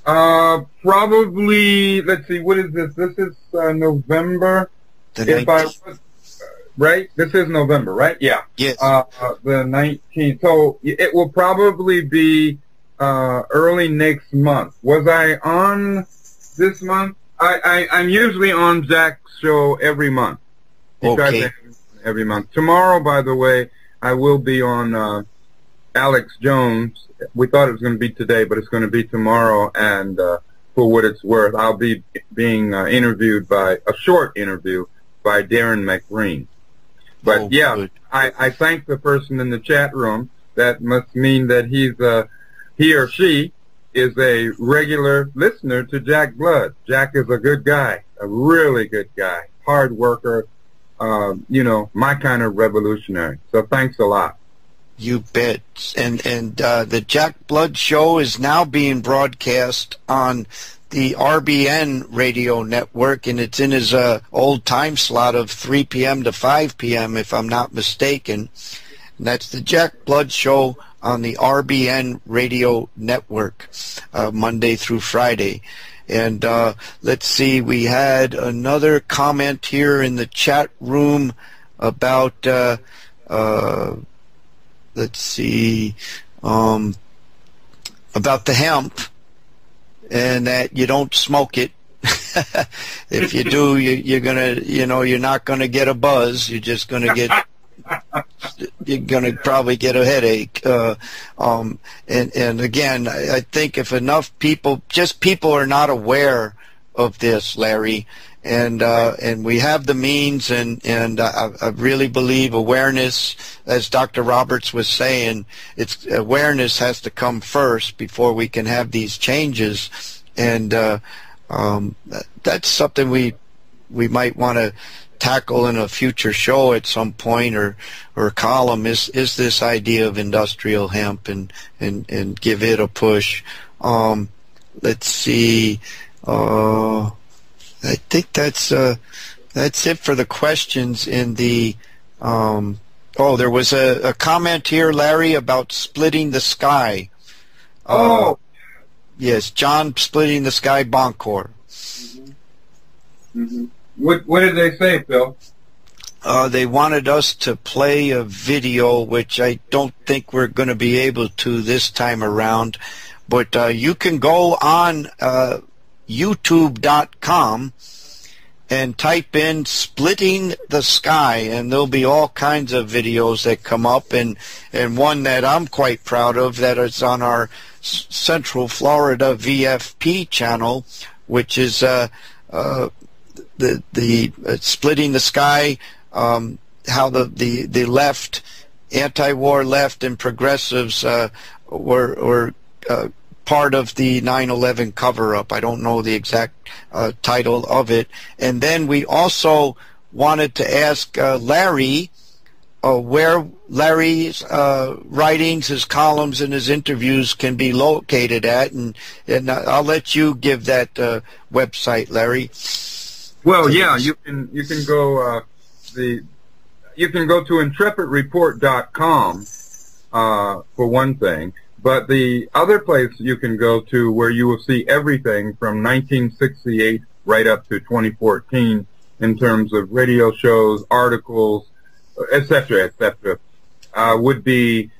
Probably, let's see, what is this? This is November. Right? This is November, right? Yeah. Yes. The 19th. So it will probably be early next month. Was I on this month? I'm usually on Jack's show every month. Okay. Every month. Tomorrow, by the way, I will be on Alex Jones. We thought it was going to be today, but it's going to be tomorrow. And for what it's worth, I'll be being interviewed by a short interview by Darren McGreen. But yeah, I thank the person in the chat room. That must mean that he or she is a regular listener to Jack Blood. Jack is a good guy, a really good guy, hard worker, you know, my kind of revolutionary. So thanks a lot. You bet. And the Jack Blood show is now being broadcast on the RBN radio network, and it's in his old time slot of 3 p.m. to 5 p.m., if I'm not mistaken. And that's the Jack Blood show on the RBN radio network, Monday through Friday. And let's see, we had another comment here in the chat room about, let's see, about the hemp, and that you don't smoke it. If you do, you're gonna, you're not gonna get a buzz. You're just gonna get, you're gonna probably get a headache. And again, I think if enough people are not aware of this, Larry, and we have the means, and I really believe awareness, as Dr. Roberts was saying, awareness has to come first before we can have these changes, and that's something we might want to tackle in a future show at some point, or column, is this idea of industrial hemp, and give it a push. Let's see. I think that's it for the questions in the. There was a comment here, Larry, about splitting the sky. Yes, John Splitting the Sky Boncourt. Mm-hmm. What did they say, Phil? They wanted us to play a video, which I don't think we're going to be able to this time around. But you can go on YouTube.com and type in Splitting the Sky, and there'll be all kinds of videos that come up, and one that I'm quite proud of that is on our Central Florida VFP channel, which is the Splitting the Sky, how the left, anti-war left and progressives were part of the 9/11 cover-up. I don't know the exact title of it. And then we also wanted to ask Larry where Larry's writings, his columns, and his interviews can be located at, and I'll let you give that website, Larry. Well, yeah, you can go you can go to intrepidreport.com for one thing. But the other place you can go to where you will see everything from 1968 right up to 2014 in terms of radio shows, articles, etc., would be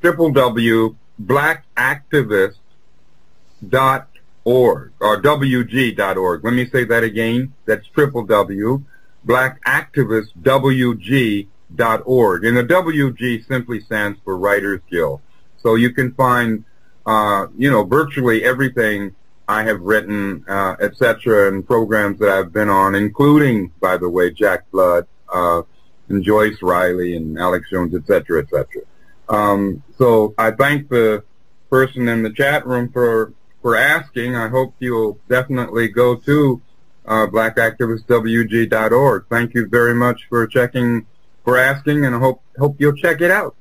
www.blackactivist.org or WG.org. Let me say that again. That's www.blackactivistwg.org. And the WG simply stands for Writers Guild. So you can find, virtually everything I have written, etc., and programs that I've been on, including, by the way, Jack Blood, and Joyce Riley and Alex Jones, etc., etc. So I thank the person in the chat room for asking. I hope you'll definitely go to blackactivistwg.org. Thank you very much for asking, and I hope you'll check it out.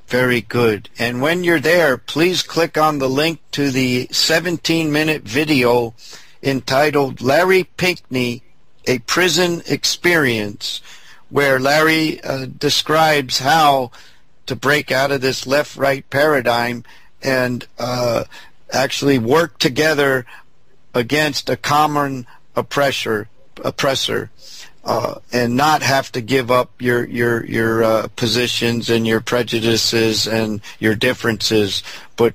Very good. And when you're there, please click on the link to the 17-minute video entitled Larry Pinckney, A Prison Experience, where Larry describes how to break out of this left-right paradigm and actually work together against a common oppressor, and not have to give up your positions and your prejudices and your differences. But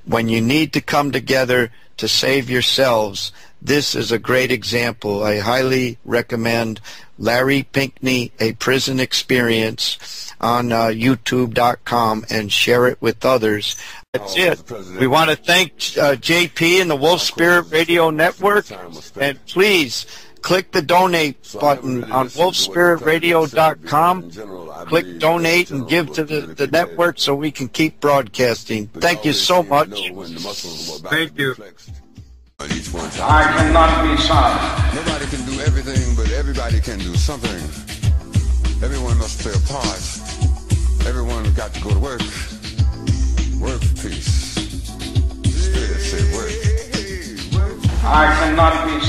when you need to come together to save yourselves, this is a great example. I highly recommend Larry Pinckney, A Prison Experience on YouTube.com, and share it with others. That's it. We want to thank JP and the Wolf Spirit Radio Network, and please click the donate button on wolfspiritradio.com. Click donate and give to the network so we can keep broadcasting. Thank you so much. Thank you. I cannot be silent. Nobody can do everything, but everybody can do something. Everyone must play a part. Everyone got to go to work. Work for peace. Spirit say work. I cannot be